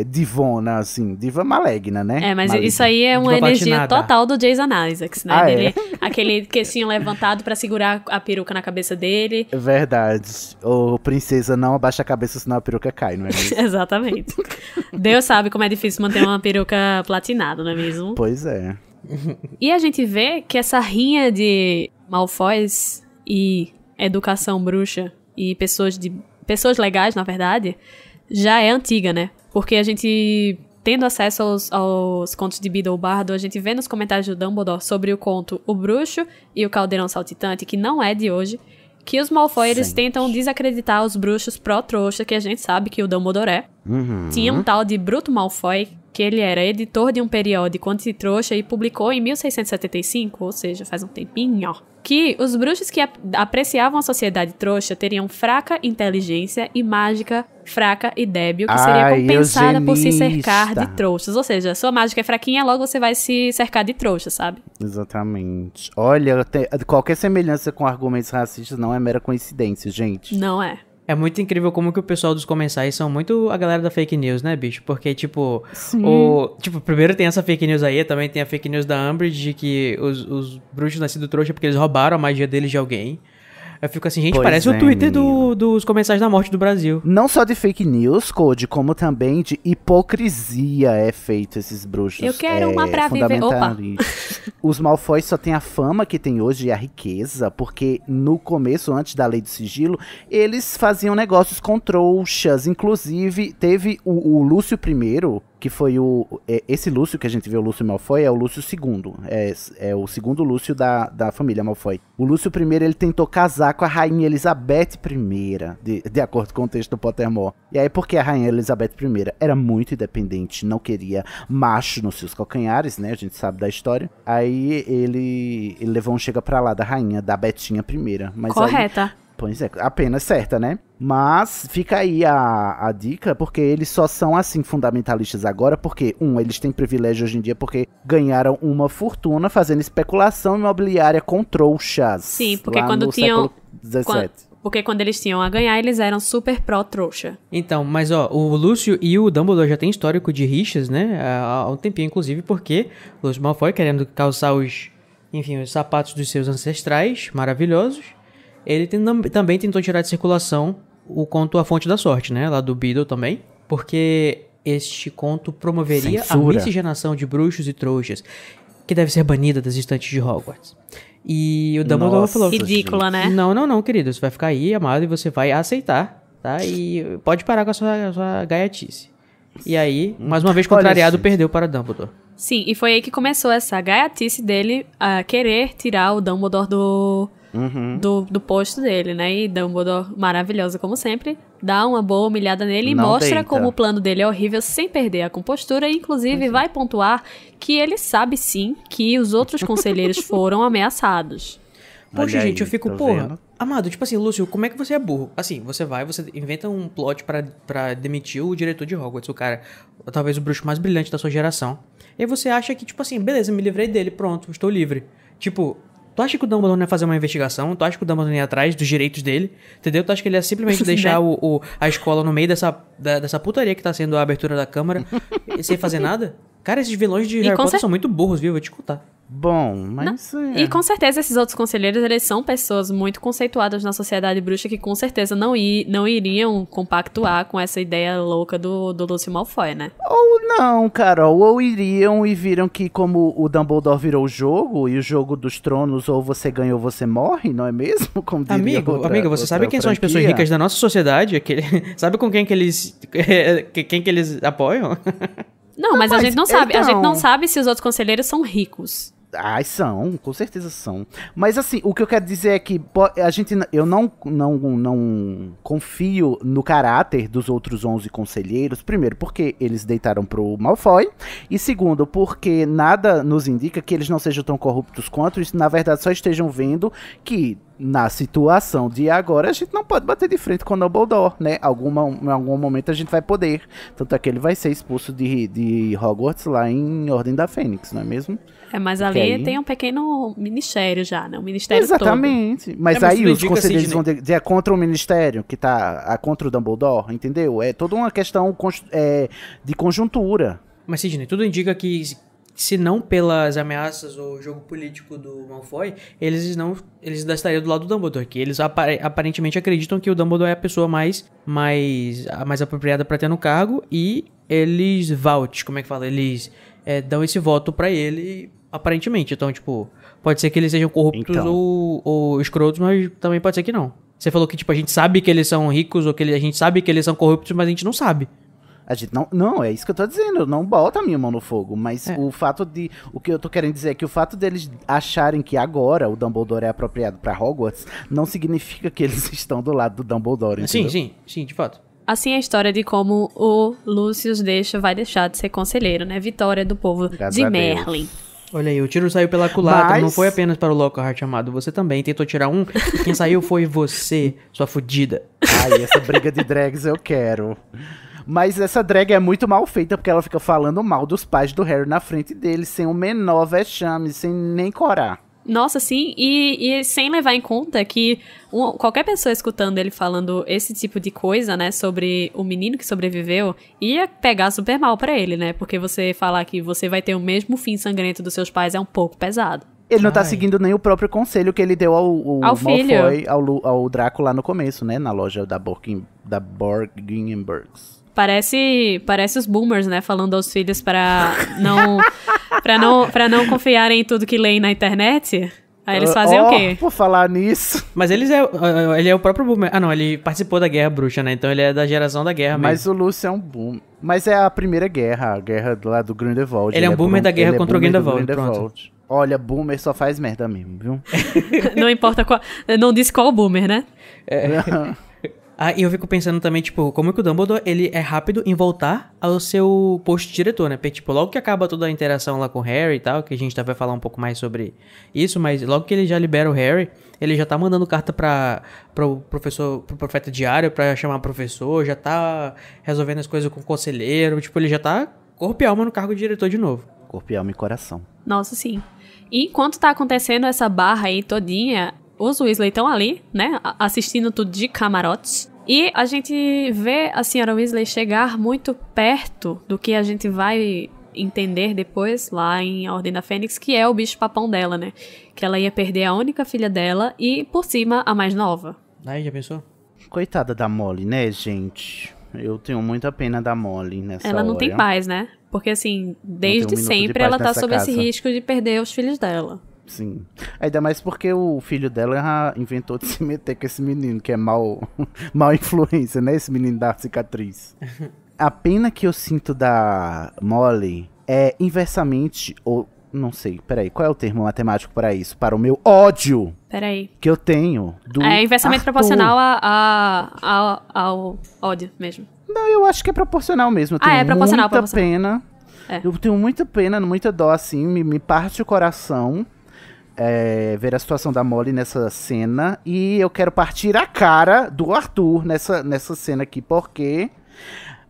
divona, assim, diva maligna, né? Mas Maligna. isso aí é uma Diva energia patinada. total do Jason Isaacs, né? Ah, Aquele queixinho levantado pra segurar a peruca na cabeça dele. É verdade. Ô, princesa, não abaixa a cabeça, senão a peruca cai, não é mesmo? Exatamente. Deus sabe como é difícil manter uma peruca platinada, não é mesmo? Pois é. E a gente vê que essa rinha de Malfoys e educação bruxa e pessoas legais, na verdade, já é antiga, né? Porque a gente, tendo acesso aos contos de Beedle Bardo, a gente vê nos comentários do Dumbledore sobre o conto O Bruxo e o Caldeirão Saltitante, que não é de hoje, que os Malfoy, eles tentam desacreditar os bruxos pró-trouxa, que a gente sabe que o Dumbledore é. Tinha um tal de Bruto Malfoy, que ele era editor de um periódico anti-trouxa e publicou em 1675, ou seja, faz um tempinho, que os bruxos que apreciavam a sociedade trouxa teriam fraca inteligência e mágica fraca e débil, que seria compensada por se cercar de trouxas. Ou seja, sua mágica é fraquinha, logo você vai se cercar de trouxas, sabe? Exatamente. Olha, qualquer semelhança com argumentos racistas não é mera coincidência, gente. Não é. É muito incrível como que o pessoal dos comensais são muito a galera da fake news, né, bicho? Porque, tipo, primeiro tem essa fake news aí, também tem a fake news da Umbridge de que os bruxos nascidos trouxa porque eles roubaram a magia deles de alguém. Eu fico assim, gente, Pois parece é, o Twitter menino. dos comensais da morte do Brasil. Não só de fake news, Code, como também de hipocrisia é feito esses bruxos. Eu quero uma pra viver. Opa! Os Malfoy só têm a fama que tem hoje e a riqueza, porque no começo, antes da Lei do Sigilo, eles faziam negócios com trouxas. Inclusive, teve o Lúcio I, que foi esse Lúcio que a gente vê, o Lúcio Malfoy, é o Lúcio II. É o segundo Lúcio da família Malfoy. O Lúcio I, ele tentou casar com a Rainha Elizabeth I, de acordo com o texto do Pottermore. E aí, porque a Rainha Elizabeth I era muito independente, não queria macho nos seus calcanhares, né? A gente sabe da história. Aí ele levou um chega pra lá da rainha, da Betinha I. Mas Correta. Aí, pois é, apenas certa, né? Mas fica aí a dica, porque eles só são assim fundamentalistas agora, porque, eles têm privilégio hoje em dia porque ganharam uma fortuna fazendo especulação imobiliária com trouxas. Sim, porque lá quando no tinham... século XVII. Porque quando eles tinham a ganhar, eles eram super pró-trouxa. Então, mas ó, o Lúcio e o Dumbledore já tem histórico de rixas, né? Há um tempinho, inclusive, porque o Lúcio Malfoy, querendo calçar os sapatos dos seus ancestrais maravilhosos, ele também tentou tirar de circulação o conto A Fonte da Sorte, né? Lá do Beedle também. Porque este conto promoveria Censura. a miscigenação de bruxos e trouxas, que deve ser banida das estantes de Hogwarts. E o Dumbledore Nossa, falou... Ridícula, né? Não, querido. Você vai ficar aí, amado, e você vai aceitar, tá? E pode parar com a sua gaiatice. E aí, mais uma vez contrariado, gente. perdeu para Dumbledore. Sim, e foi aí que começou essa gaiatice dele a querer tirar o Dumbledore do posto dele, né? E Dumbledore, maravilhoso como sempre, dá uma boa humilhada nele e Não mostra deita. como o plano dele é horrível sem perder a compostura. E inclusive vai pontuar que ele sabe sim que os outros conselheiros foram ameaçados. Poxa, Olha gente, eu aí, fico, tá porra, vendo? amado, tipo assim, Lúcio, como é que você é burro? Assim, você inventa um plot pra demitir o diretor de Hogwarts, o cara, talvez o bruxo mais brilhante da sua geração. E aí você acha que, tipo assim, beleza, me livrei dele, pronto, estou livre. Tipo, tu acha que o Dumbledore não ia fazer uma investigação? Tu acha que o Dumbledore não ia atrás dos direitos dele? Entendeu? Tu acha que ele ia simplesmente deixar a escola no meio dessa putaria que tá sendo a abertura da Câmara sem fazer nada? Cara, esses vilões de Harry Potter são muito burros, viu? Vou te contar. Bom, mas... E com certeza esses outros conselheiros, eles são pessoas muito conceituadas na sociedade bruxa que com certeza não iriam compactuar com essa ideia louca do Lúcio Malfoy, né? Ou não, Carol, ou iriam e viram que como o Dumbledore virou o jogo, e o jogo dos tronos, ou você ganha ou você morre, não é mesmo? Como diria Amigo, você sabe quem são as pessoas ricas da nossa sociedade? Sabe com quem que eles apoiam? Não, mas a gente não sabe. A gente não então- sabe se os outros conselheiros são ricos. Ai, são, com certeza são. Mas assim, o que eu quero dizer é que eu não confio no caráter dos outros 11 conselheiros. Primeiro, porque eles deitaram pro Malfoy. E segundo, porque nada nos indica que eles não sejam tão corruptos quanto isso. Na verdade, só estejam vendo que Na situação de agora, a gente não pode bater de frente com o Dumbledore, né? Em algum momento a gente vai poder. Tanto é que ele vai ser expulso de Hogwarts lá em Ordem da Fênix, não é mesmo? Mas Porque ali aí... tem um pequeno ministério já, né? O ministério Exatamente. todo. Mas mas aí tudo os indica, conselheiros Sidney. vão dizer contra o ministério, que tá contra o Dumbledore, entendeu? É toda uma questão de conjuntura. Mas, Sidney, tudo indica que, se não pelas ameaças ou jogo político do Malfoy, eles ainda estariam do lado do Dumbledore, que eles aparentemente acreditam que o Dumbledore é a pessoa mais apropriada pra ter no cargo, e eles como é que fala? Eles dão esse voto pra ele, aparentemente. Então, tipo, pode ser que eles sejam corruptos Então. ou escrotos, mas também pode ser que não. Você falou que, tipo, a gente sabe que eles são ricos, ou que a gente sabe que eles são corruptos, mas a gente não sabe. A gente não, é isso que eu tô dizendo, eu não boto a minha mão no fogo, mas o que eu tô querendo dizer é que o fato deles acharem que agora o Dumbledore é apropriado pra Hogwarts, não significa que eles estão do lado do Dumbledore, entendeu? Sim, de fato. Assim é a história de como o Lucius vai deixar de ser conselheiro, né? Vitória do povo Graças de a Deus. Merlin. Olha aí, o tiro saiu pela culatra, Mas- não foi apenas para o Lockhart, amado. Você também tentou tirar um, e quem saiu foi você, sua fudida. Ai, essa briga de drags eu quero. Mas essa drag é muito mal feita, porque ela fica falando mal dos pais do Harry na frente dele, sem o menor vexame, sem nem corar. Nossa, sim, e sem levar em conta que qualquer pessoa escutando ele falando esse tipo de coisa, né, sobre o menino que sobreviveu, ia pegar super mal pra ele, né, porque você falar que você vai ter o mesmo fim sangrento dos seus pais é um pouco pesado. Ele não tá Ai. seguindo nem o próprio conselho que ele deu ao filho. Malfoy, ao Draco lá no começo, né, na loja da Borgenbergs. Parece os boomers, né, falando aos filhos pra não confiarem em tudo que leem na internet. Aí eles fazem o quê? Por falar nisso. Mas ele é o próprio Boomer. Ah, não, ele participou da Guerra Bruxa, né? Então ele é da geração da Guerra Mas mesmo. o Lúcio é um boom. Mas é a primeira guerra, a guerra lá do Grindelwald. Ele é um boomer da guerra ele é contra o boomer do Grindelwald, Olha, boomer só faz merda mesmo, viu? Não importa qual... Não disse qual boomer, né? Ah, e eu fico pensando também, tipo, como é que o Dumbledore, ele é rápido em voltar ao seu posto de diretor, né? Porque, tipo, logo que acaba toda a interação lá com o Harry e tal, que a gente vai falar um pouco mais sobre isso, mas logo que ele já libera o Harry, ele já tá mandando carta pro profeta diário pra chamar professor, já tá resolvendo as coisas com o conselheiro, tipo, ele já tá corpo e alma no cargo de diretor de novo. Corpo e alma e coração. Nossa, sim. E enquanto tá acontecendo essa barra aí todinha, os Weasley estão ali, né, assistindo tudo de camarotes. E a gente vê a senhora Weasley chegar muito perto do que a gente vai entender depois, lá em Ordem da Fênix, que é o bicho-papão dela, né? Que ela ia perder a única filha dela e, por cima, a mais nova. Aí, já pensou? Coitada da Molly, né, gente? Eu tenho muita pena da Molly nessa Ela não hora. tem paz, né? Porque, assim, tem um desde minuto de sempre paz ela tá nessa sob esse casa. risco de perder os filhos dela. Sim. Ainda mais porque o filho dela já inventou de se meter com esse menino, que é mal influência, né? Esse menino da cicatriz. A pena que eu sinto da Molly é inversamente, ou não sei, peraí, qual é o termo matemático para isso? Para o meu ódio Peraí. que eu tenho do É inversamente Arthur. proporcional ao ódio mesmo. Não, eu acho que é proporcional mesmo. Eu tenho é proporcional, muita proporcional. pena. É. Eu tenho muita pena, muita dó, assim, me parte o coração ver a situação da Molly nessa cena. E eu quero partir a cara do Arthur nessa cena aqui, porque...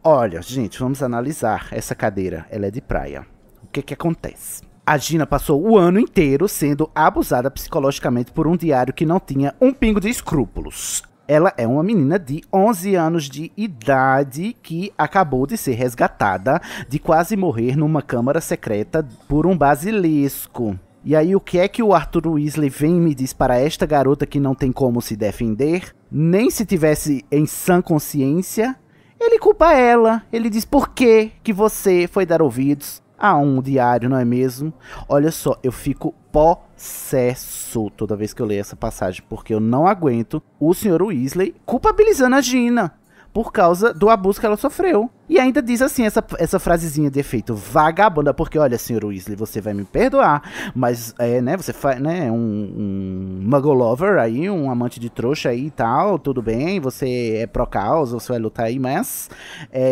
Olha, gente, vamos analisar essa cadeira. Ela é de praia. O que acontece? A Gina passou o ano inteiro sendo abusada psicologicamente por um diário que não tinha um pingo de escrúpulos. Ela é uma menina de 11 anos de idade que acabou de ser resgatada de quase morrer numa câmara secreta por um basilisco. E aí, o que é que o Arthur Weasley vem e me diz para esta garota que não tem como se defender? Nem se tivesse em sã consciência, ele culpa ela. Ele diz, por que você foi dar ouvidos a um diário, não é mesmo? Olha só, eu fico possesso toda vez que eu leio essa passagem, porque eu não aguento o Sr. Weasley culpabilizando a Gina por causa do abuso que ela sofreu. E ainda diz assim, essa frasezinha de efeito vagabunda, porque olha, senhor Weasley, você vai me perdoar, mas né, você faz, né, um muggle lover aí, um amante de trouxa aí e tal, tudo bem, você é pró-causa, você vai lutar aí, mas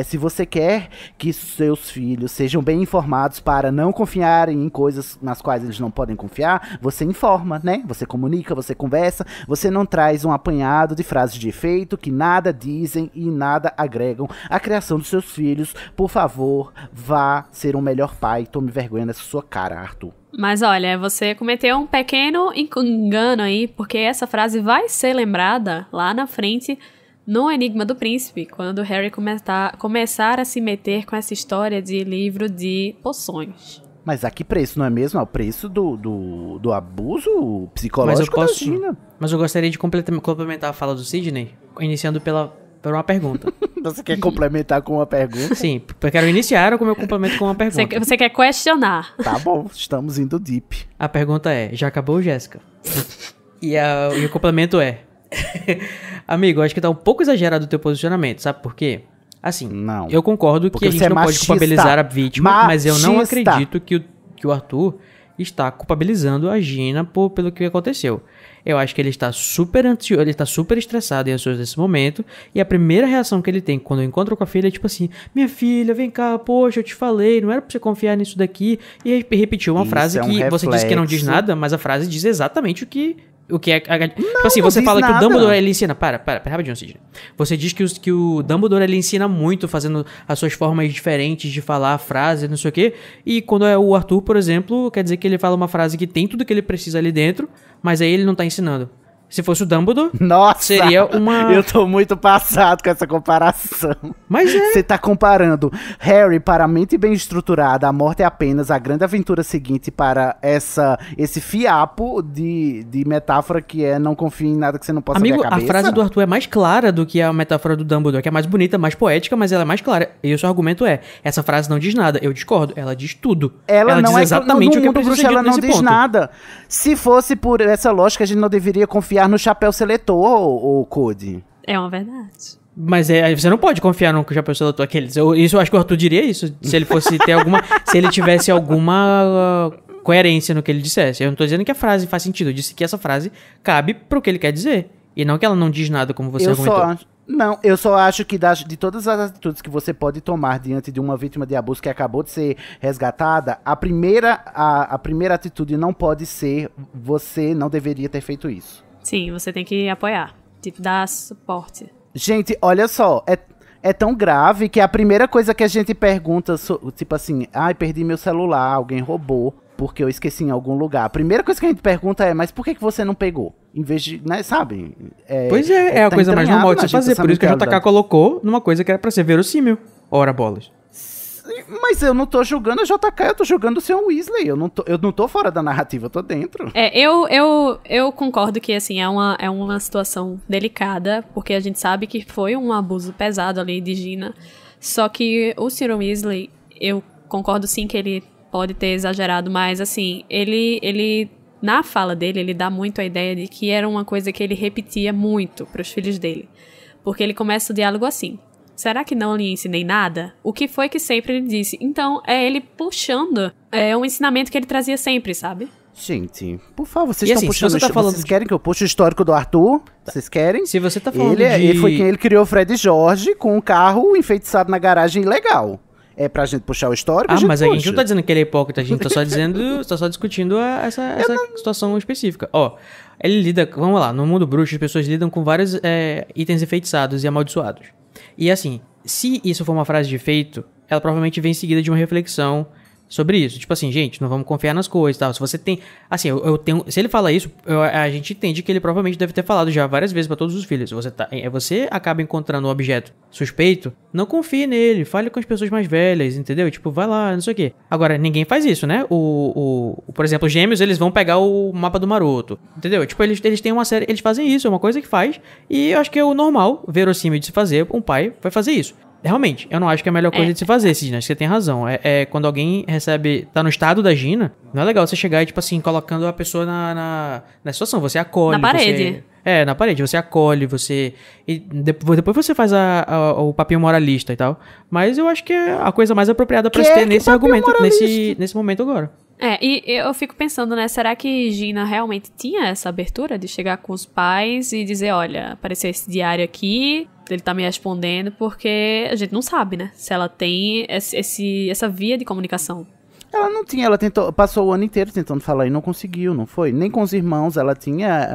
se você quer que seus filhos sejam bem informados para não confiarem em coisas nas quais eles não podem confiar, você informa, né, você comunica, você conversa, você não traz um apanhado de frases de efeito que nada dizem e nada agregam à criação dos seus filhos. Por favor, vá ser um melhor pai. Tome vergonha nessa sua cara, Arthur. Mas olha, você cometeu um pequeno engano aí, porque essa frase vai ser lembrada lá na frente no Enigma do Príncipe, quando o Harry começar a se meter com essa história de livro de poções. Mas a que preço, não é mesmo? É o preço do abuso psicológico da Gina. Mas eu gostaria de complementar a fala do Sidney, iniciando por uma pergunta. Você quer complementar com uma pergunta? Sim, eu quero iniciar com o meu complemento com uma pergunta. Você quer questionar. Tá bom, estamos indo deep. A pergunta é, já acabou, Jéssica? E o complemento é... Amigo, eu acho que tá um pouco exagerado o teu posicionamento, sabe por quê? Assim, não, eu concordo que a gente não pode culpabilizar a vítima, mas eu não acredito que o Arthur está culpabilizando a Gina pelo que aconteceu. Eu acho que ele está super ansioso, ele está super estressado e ansioso nesse momento, e a primeira reação que ele tem quando encontra com a filha é tipo assim, minha filha, vem cá, poxa, eu te falei, não era pra você confiar nisso daqui, e repetiu uma frase que você disse que não diz nada, mas a frase diz exatamente o que é... tipo assim, você fala nada. Que o Dumbledore, ele ensina... Para, rapidinho, Sidney. Você diz que o Dumbledore, ele ensina muito, fazendo as suas formas diferentes de falar a frase, não sei o quê. E quando é o Arthur, por exemplo, quer dizer que ele fala uma frase que tem tudo que ele precisa ali dentro, mas aí ele não tá ensinando. Se fosse o Dumbledore, nossa, seria uma... Eu tô muito passado com essa comparação. Mas é... Você tá comparando Harry para a mente bem estruturada, a morte é apenas a grande aventura seguinte para esse fiapo de metáfora que é não confie em nada que você não possa ver a cabeça. A frase do Arthur é mais clara do que a metáfora do Dumbledore, que é mais bonita, mais poética, mas ela é mais clara. E o seu argumento é, essa frase não diz nada. Eu discordo, ela diz tudo. Ela não diz exatamente o que precisa ser dito ela não nesse diz ponto. nada. Se fosse por essa lógica, a gente não deveria confiar no chapéu seletor, ou Cody. É uma verdade. Mas você não pode confiar no chapéu seletor aqueles. Isso eu acho que o Arthur diria isso. Se ele fosse ter alguma... se ele tivesse alguma coerência no que ele dissesse. Eu não tô dizendo que a frase faz sentido. Eu disse que essa frase cabe pro que ele quer dizer. E não que ela não diz nada, como você argumentou. Eu só acho que de todas as atitudes que você pode tomar diante de uma vítima de abuso que acabou de ser resgatada, a primeira atitude não pode ser você não deveria ter feito isso. Sim, você tem que apoiar, tipo, dar suporte. Gente, olha só, é tão grave que a primeira coisa que a gente pergunta, tipo assim, perdi meu celular, alguém roubou, porque eu esqueci em algum lugar. A primeira coisa que a gente pergunta é, mas por que você não pegou? Em vez de, né, sabe? Pois é a coisa mais normal de se fazer, por isso que a JK colocou numa coisa que era pra ser verossímil. Ora bolas. Mas eu não tô julgando a JK, eu tô julgando o Sr. Weasley. Eu não tô fora da narrativa, eu tô dentro. Eu concordo que, assim, é uma situação delicada, porque a gente sabe que foi um abuso pesado ali de Gina. Só que o Sr. Weasley, eu concordo sim que ele pode ter exagerado, mas, assim, ele na fala dele, ele dá muito a ideia de que era uma coisa que ele repetia muito pros filhos dele. Porque ele começa o diálogo assim: será que não lhe ensinei nada? O que foi que sempre ele disse? Então, é ele puxando um ensinamento que ele trazia sempre, sabe? Gente, por favor, vocês estão puxando... Vocês querem que eu puxe o histórico do Arthur? Vocês querem? Se você tá falando ele foi quem ele criou o Fred Jorge com um carro enfeitiçado na garagem ilegal. É pra gente puxar o histórico? Mas a gente não tá dizendo que ele é hipócrita, a gente tá só dizendo, tá só discutindo essa situação específica. Ele lida, vamos lá, no mundo bruxo as pessoas lidam com vários itens enfeitiçados e amaldiçoados. E assim, se isso for uma frase de efeito, ela provavelmente vem seguida de uma reflexão sobre isso. Tipo assim, gente, não vamos confiar nas coisas e tal. Se você tem... Assim, se ele fala isso, a gente entende que ele provavelmente deve ter falado já várias vezes pra todos os filhos. Você acaba encontrando um objeto suspeito, não confie nele, fale com as pessoas mais velhas, entendeu? Tipo, vai lá, não sei o quê. Agora, ninguém faz isso, né? Por exemplo, os gêmeos, eles vão pegar o mapa do maroto, entendeu? Tipo, eles têm uma série... Eles fazem isso, é uma coisa que faz. E eu acho que é o normal, verossímil de se fazer. Um pai vai fazer isso. Realmente, eu não acho que é a melhor coisa de se fazer, Sidney, você tem razão. Quando alguém tá no estado da Gina, não é legal você chegar e, tipo assim, colocando a pessoa na situação. Você acolhe. Na parede. Na parede. Você acolhe, você... E depois você faz o papinho moralista e tal. Mas eu acho que é a coisa mais apropriada pra se ter nesse argumento, nesse momento agora. E eu fico pensando, né, será que Gina realmente tinha essa abertura de chegar com os pais e dizer, olha, apareceu esse diário aqui, ele tá me respondendo, porque a gente não sabe, né, se ela tem essa via de comunicação. Ela não tinha, ela passou o ano inteiro tentando falar e não conseguiu, não foi? Nem com os irmãos, ela tinha,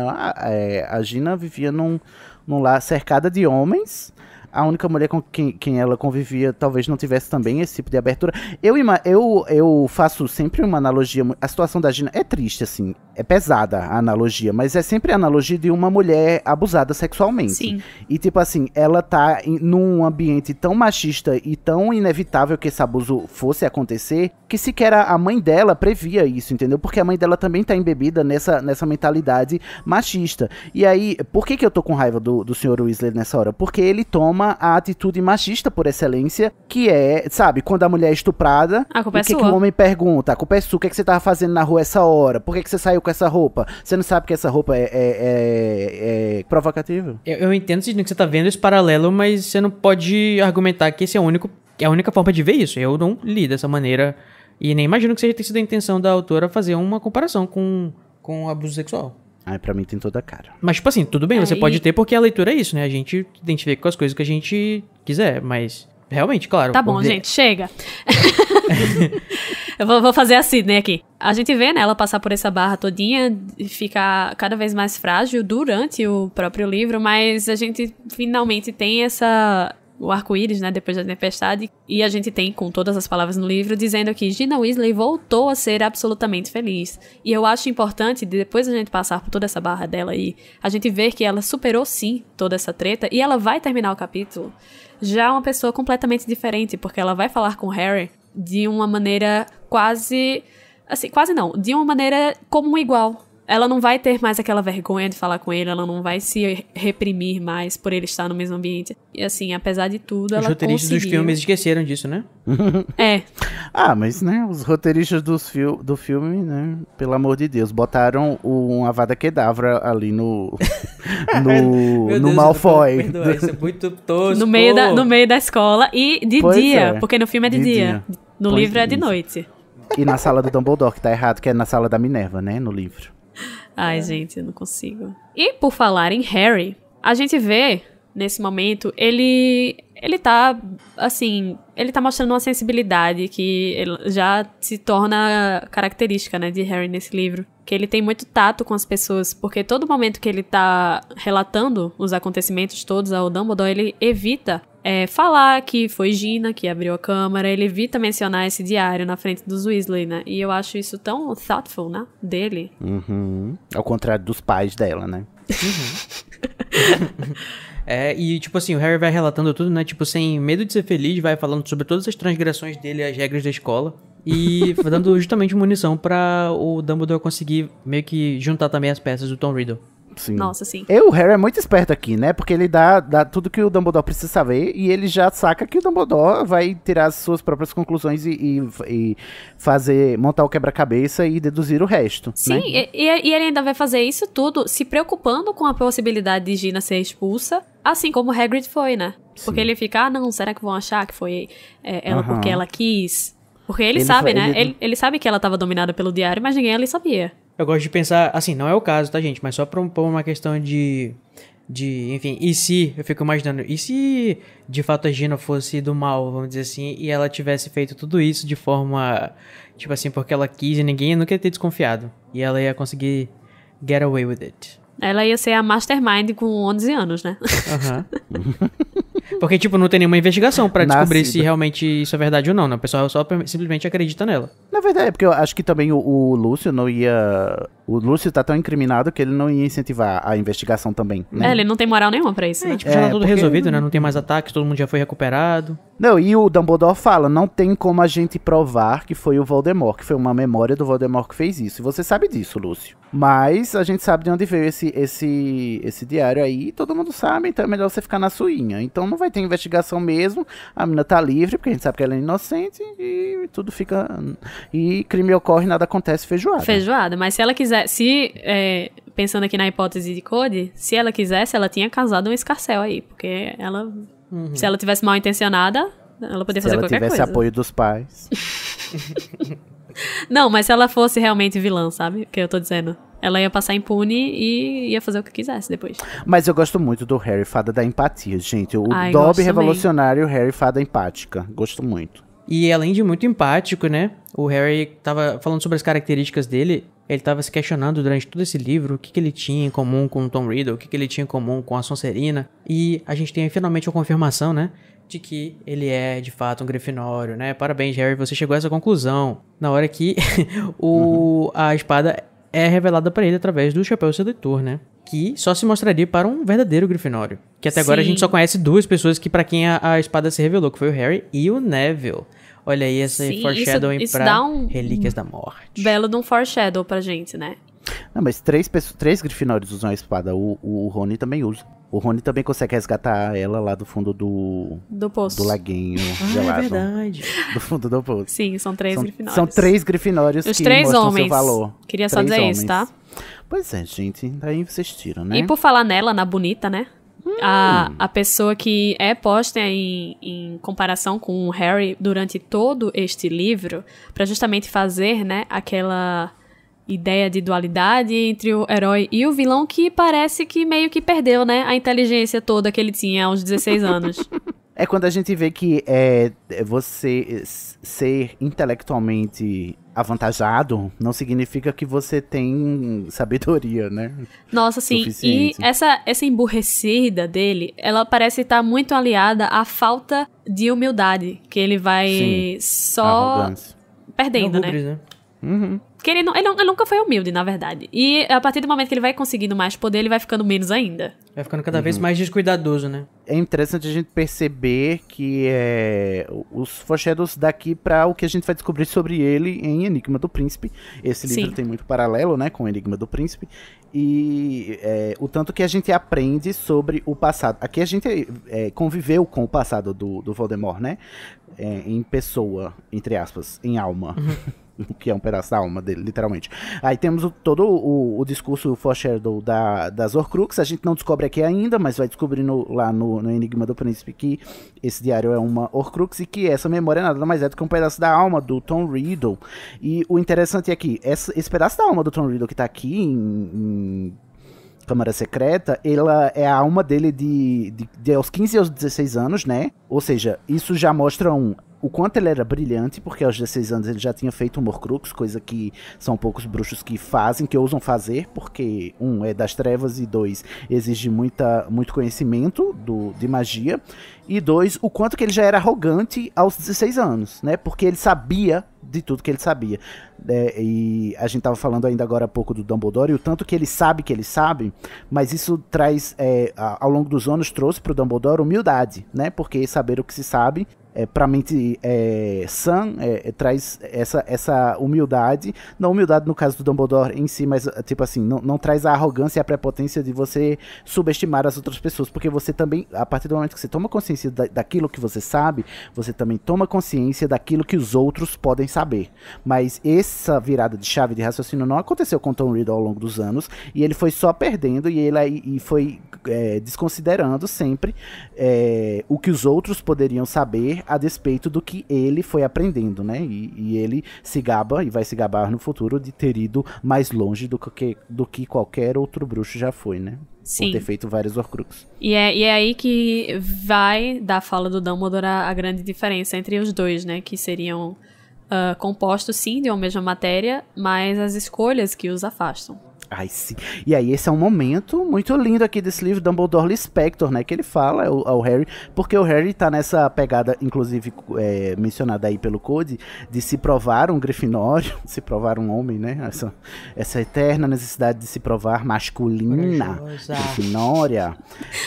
a Gina vivia num lar cercada de homens. A única mulher com quem ela convivia talvez não tivesse também esse tipo de abertura. Eu faço sempre uma analogia. A situação da Gina é triste, assim. É pesada a analogia, mas é sempre a analogia de uma mulher abusada sexualmente. Sim. E tipo assim, ela tá num ambiente tão machista e tão inevitável que esse abuso fosse acontecer, que sequer a mãe dela previa isso, entendeu? Porque a mãe dela também tá embebida nessa mentalidade machista. E aí, por que eu tô com raiva do Sr. Weasley nessa hora? Porque ele toma a atitude machista por excelência, que é, sabe, quando a mulher é estuprada, a culpa é sua. Que o homem pergunta, a culpa é sua, o que você tava fazendo na rua essa hora? Por que você saiu com essa roupa? Você não sabe que essa roupa é provocativa? Eu entendo que você tá vendo esse paralelo, mas você não pode argumentar que esse é a única forma de ver isso. Eu não li dessa maneira e nem imagino que seja ter sido a intenção da autora fazer uma comparação com abuso sexual. Pra mim tem toda a cara. Mas, tipo assim, tudo bem, você pode ter, porque a leitura é isso, né? A gente identifica com as coisas que a gente quiser, mas realmente, claro. Tá bom, gente, chega. Eu vou fazer assim, né, aqui. A gente vê, né, ela passar por essa barra todinha e ficar cada vez mais frágil durante o próprio livro, mas a gente finalmente tem o arco-íris, né, depois da tempestade, e a gente tem, com todas as palavras no livro, dizendo que Gina Weasley voltou a ser absolutamente feliz. E eu acho importante, depois da gente passar por toda essa barra dela aí, a gente ver que ela superou, sim, toda essa treta, e ela vai terminar o capítulo já uma pessoa completamente diferente, porque ela vai falar com Harry de uma maneira quase não, de uma maneira como um igual. Ela não vai ter mais aquela vergonha de falar com ele, ela não vai se reprimir mais por ele estar no mesmo ambiente. E assim, apesar de tudo, ela conseguiu. Os roteiristas dos filmes esqueceram disso, né? Mas, né, os roteiristas do filme, né, pelo amor de Deus, botaram um Avada Kedavra ali no Deus, Malfoy. Isso é muito tosco. No meio da escola e de dia, porque no filme é de dia. No livro é de noite. E na sala do Dumbledore, que tá errado, que é na sala da Minerva, né, no livro. Ai, gente, eu não consigo. E por falar em Harry, a gente vê, nesse momento, ele tá, assim, ele tá mostrando uma sensibilidade que já se torna característica, né, de Harry nesse livro. Que ele tem muito tato com as pessoas, porque todo momento que ele tá relatando os acontecimentos todos ao Dumbledore, ele evita falar que foi Gina que abriu a câmara, ele evita mencionar esse diário na frente dos Weasley, né? E eu acho isso tão thoughtful, né? Dele. Ao contrário dos pais dela, né? E tipo assim, o Harry vai relatando tudo, né? Tipo, sem medo de ser feliz, vai falando sobre todas as transgressões dele, as regras da escola. E dando justamente munição pra o Dumbledore conseguir meio que juntar também as peças do Tom Riddle. Sim. Nossa, sim. O Harry é muito esperto aqui, né? Porque ele dá tudo que o Dumbledore precisa saber e ele já saca que o Dumbledore vai tirar as suas próprias conclusões e montar o quebra-cabeça e deduzir o resto. Sim, né? e ele ainda vai fazer isso tudo se preocupando com a possibilidade de Gina ser expulsa, assim como o Hagrid foi, né? Sim. Porque ele fica, não, será que vão achar que foi ela porque ela quis? Porque ele sabe, né? Ele sabe que ela estava dominada pelo diário, mas ninguém ali sabia. Eu gosto de pensar, assim, não é o caso, tá, gente? Mas só pra uma questão de enfim, e se, eu fico imaginando, e se de fato a Gina fosse do mal, vamos dizer assim, e ela tivesse feito tudo isso de forma, tipo assim, porque ela quis e ninguém nunca ia ter desconfiado. E ela ia conseguir get away with it. Ela ia ser a mastermind com 11 anos, né? Porque, tipo, não tem nenhuma investigação pra descobrir se realmente isso é verdade ou não, né? O pessoal só simplesmente acredita nela. Na verdade, é porque eu acho que também o Lúcio não ia... O Lúcio tá tão incriminado que ele não ia incentivar a investigação também, né? Ele não tem moral nenhuma pra isso, né? Tipo, já tá tudo resolvido, né? Não tem mais ataques, todo mundo já foi recuperado. Não, e o Dumbledore fala, não tem como a gente provar que foi o Voldemort, que foi uma memória do Voldemort que fez isso. E você sabe disso, Lúcio. Mas a gente sabe de onde veio esse diário aí, todo mundo sabe, então é melhor você ficar na suinha. Então não vai ter investigação mesmo, a menina tá livre, porque a gente sabe que ela é inocente e tudo fica... E crime ocorre, nada acontece, feijoada. Feijoada, mas se ela quiser pensando aqui na hipótese de Cody, se ela quisesse, ela tinha casado um escarcel aí, porque ela, se ela tivesse mal intencionada, ela poderia fazer qualquer coisa. Se ela tivesse apoio dos pais. Não, mas se ela fosse realmente vilã, sabe? O que eu tô dizendo. Ela ia passar impune e ia fazer o que quisesse depois. Mas eu gosto muito do Harry, fada da empatia, gente. O Dobby revolucionário, o Harry, fada empática. Gosto muito. E além de muito empático, né? O Harry tava falando sobre as características dele. Ele tava se questionando durante todo esse livro o que ele tinha em comum com o Tom Riddle, o que ele tinha em comum com a Sonserina. E a gente tem finalmente a confirmação, né? De que ele é, de fato, um Grifinório, né? Parabéns, Harry, você chegou a essa conclusão. Na hora que a espada é revelada pra ele através do Chapéu Seletor, né? Que só se mostraria para um verdadeiro Grifinório. Que até agora a gente só conhece duas pessoas que pra quem a espada se revelou, que foi o Harry e o Neville. Olha aí esse foreshadowing isso pra dá Relíquias da Morte. Belo de um foreshadow pra gente, né? Não, mas três Grifinórios usam a espada. O Rony também usa. O Rony também consegue resgatar ela lá do fundo do poço. Do laguinho gelado. É verdade. Do fundo do poço. Sim, são 3 Grifinórios. São 3 Grifinórios Os que 3 mostram homens. seu valor. Queria só dizer isso, tá? Pois é, gente. Daí vocês tiram, né? E por falar nela, na bonita, né? A pessoa que é posta em comparação com o Harry durante todo este livro, pra justamente fazer, né, aquela ideia de dualidade entre o herói e o vilão, que parece que meio que perdeu, né, a inteligência toda que ele tinha aos 16 anos. É quando a gente vê que você ser intelectualmente avantajado não significa que você tem sabedoria, né? Nossa, sim. E essa emburrecida dele, ela parece estar muito aliada à falta de humildade, que ele vai só perdendo, né? Uhum. Porque ele nunca foi humilde, na verdade. E a partir do momento que ele vai conseguindo mais poder, ele vai ficando menos ainda. Vai ficando cada vez mais descuidadoso, né? É interessante a gente perceber que os foreshadows daqui para o que a gente vai descobrir sobre ele em Enigma do Príncipe. Esse livro tem muito paralelo, né, com Enigma do Príncipe. E o tanto que a gente aprende sobre o passado. Aqui a gente conviveu com o passado do Voldemort, né? Em pessoa, entre aspas, em alma. Que é um pedaço da alma dele, literalmente. Aí temos todo o discurso foreshadow das Horcrux. A gente não descobre aqui ainda, mas vai descobrindo lá no Enigma do Príncipe que esse diário é uma Horcrux e que essa memória nada mais é do que um pedaço da alma do Tom Riddle. E o interessante é que esse pedaço da alma do Tom Riddle que tá aqui em Câmara Secreta, ela é a alma dele de aos 15 e aos 16 anos, né? Ou seja, isso já mostra o quanto ele era brilhante, porque aos 16 anos ele já tinha feito um Horcrux, coisa que são poucos bruxos que fazem, que ousam fazer, porque é das trevas e 2, exige muito conhecimento de magia, e 2, o quanto que ele já era arrogante aos 16 anos, né? Porque ele sabia de tudo que ele sabia. E a gente tava falando ainda agora há pouco do Dumbledore, e o tanto que ele sabe, mas isso traz, ao longo dos anos, trouxe pro Dumbledore humildade, né? Porque saber o que se sabe, pra mente sã, traz essa humildade, não humildade no caso do Dumbledore em si, mas tipo assim, não traz a arrogância e a prepotência de você subestimar as outras pessoas, porque você também, a partir do momento que você toma consciência daquilo que você sabe, você também toma consciência daquilo que os outros podem saber. Mas essa virada de chave de raciocínio não aconteceu com Tom Riddle ao longo dos anos, e ele foi só perdendo, e ele foi desconsiderando sempre o que os outros poderiam saber a despeito do que ele foi aprendendo, né? E ele se gaba, e vai se gabar no futuro, de ter ido mais longe do que qualquer outro bruxo já foi, né? Sim. Por ter feito vários Horcrux. E é aí que vai, da fala do Dumbledore, a grande diferença entre os dois, né? Que seriam compostos, sim, de uma mesma matéria, mas as escolhas que os afastam. Ai, sim. E aí esse é um momento muito lindo aqui desse livro, Dumbledore Lispector, né, que ele fala ao Harry, porque o Harry tá nessa pegada, inclusive mencionada aí pelo Cody, de se provar um grifinório, se provar um homem, né, essa eterna necessidade de se provar masculina, grifinória.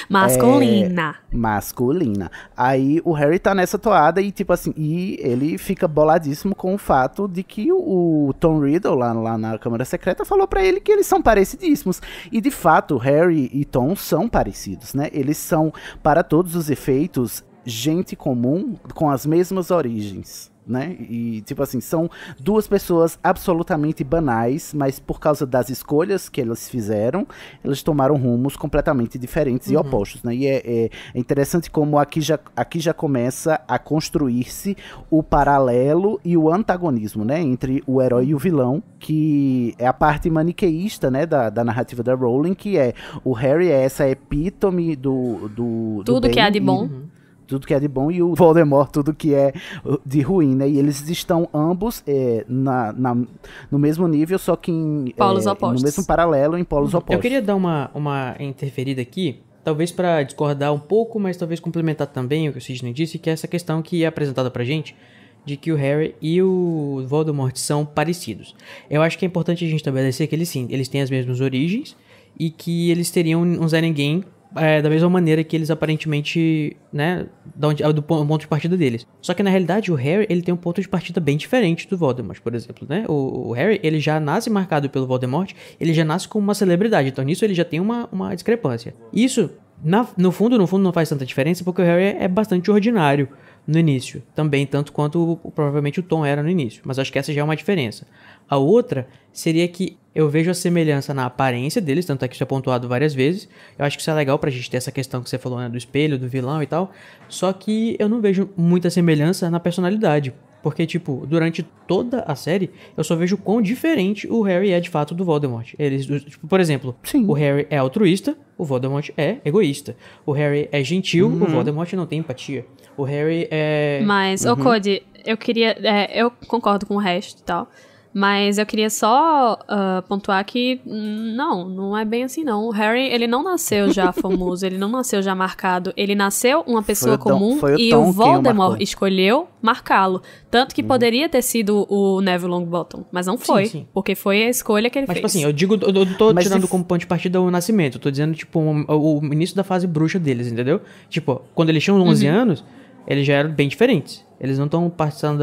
Masculina. Aí o Harry tá nessa toada e tipo assim, e ele fica boladíssimo com o fato de que o Tom Riddle lá na Câmara Secreta falou pra ele que eles são parecidíssimos. E de fato, Harry e Tom são parecidos, né? Eles são, para todos os efeitos, gente comum com as mesmas origens. né? E, tipo assim, são duas pessoas absolutamente banais, mas por causa das escolhas que elas fizeram, elas tomaram rumos completamente diferentes e opostos, né? E é interessante como aqui já começa a construir-se o paralelo e o antagonismo, né? Entre o herói e o vilão, que é a parte maniqueísta, né? Da narrativa da Rowling, que é o Harry é essa epítome do Tudo bem que há de bom. Tudo que é de bom, e o Voldemort tudo que é de ruim, né? E eles estão ambos no mesmo nível, só que Polos opostos. no mesmo paralelo, em polos opostos. Eu queria dar uma interferida aqui, talvez para discordar um pouco, mas talvez complementar também o que o Sidney disse, que é essa questão que é apresentada pra gente, de que o Harry e o Voldemort são parecidos. Eu acho que é importante a gente estabelecer que eles têm as mesmas origens e que eles teriam um Zé Ninguém da mesma maneira que eles aparentemente, né, do ponto de partida deles. Só que na realidade o Harry, ele tem um ponto de partida bem diferente do Voldemort, por exemplo, né? O Harry, ele já nasce marcado pelo Voldemort, ele já nasce como uma celebridade, então nisso ele já tem uma discrepância. Isso, no fundo não faz tanta diferença, porque o Harry é bastante ordinário no início, também tanto quanto provavelmente o Tom era no início, mas acho que essa já é uma diferença. A outra seria que eu vejo a semelhança na aparência deles, tanto é que isso é pontuado várias vezes. Eu acho que isso é legal pra gente ter essa questão que você falou, né, do espelho, do vilão e tal. Só que eu não vejo muita semelhança na personalidade. Porque, tipo, durante toda a série, eu só vejo quão diferente o Harry é de fato do Voldemort. Eles, tipo, por exemplo, Sim. O Harry é altruísta, o Voldemort é egoísta. O Harry é gentil, o Voldemort não tem empatia. O Harry é... Mas, Cody, eu queria... eu concordo com o resto e tal. Mas eu queria só pontuar que não é bem assim não. O Harry, ele não nasceu já famoso, ele não nasceu já marcado. Ele nasceu uma pessoa comum e o Voldemort escolheu marcá-lo. Tanto que poderia ter sido o Neville Longbottom, mas não foi. Sim. Porque foi a escolha que ele fez. Mas, tipo assim, eu tô tirando como ponto de partida o nascimento. Eu tô dizendo, tipo, o início da fase bruxa deles, entendeu? Tipo, quando eles tinham 11 anos, eles já eram bem diferentes. Eles não estão partindo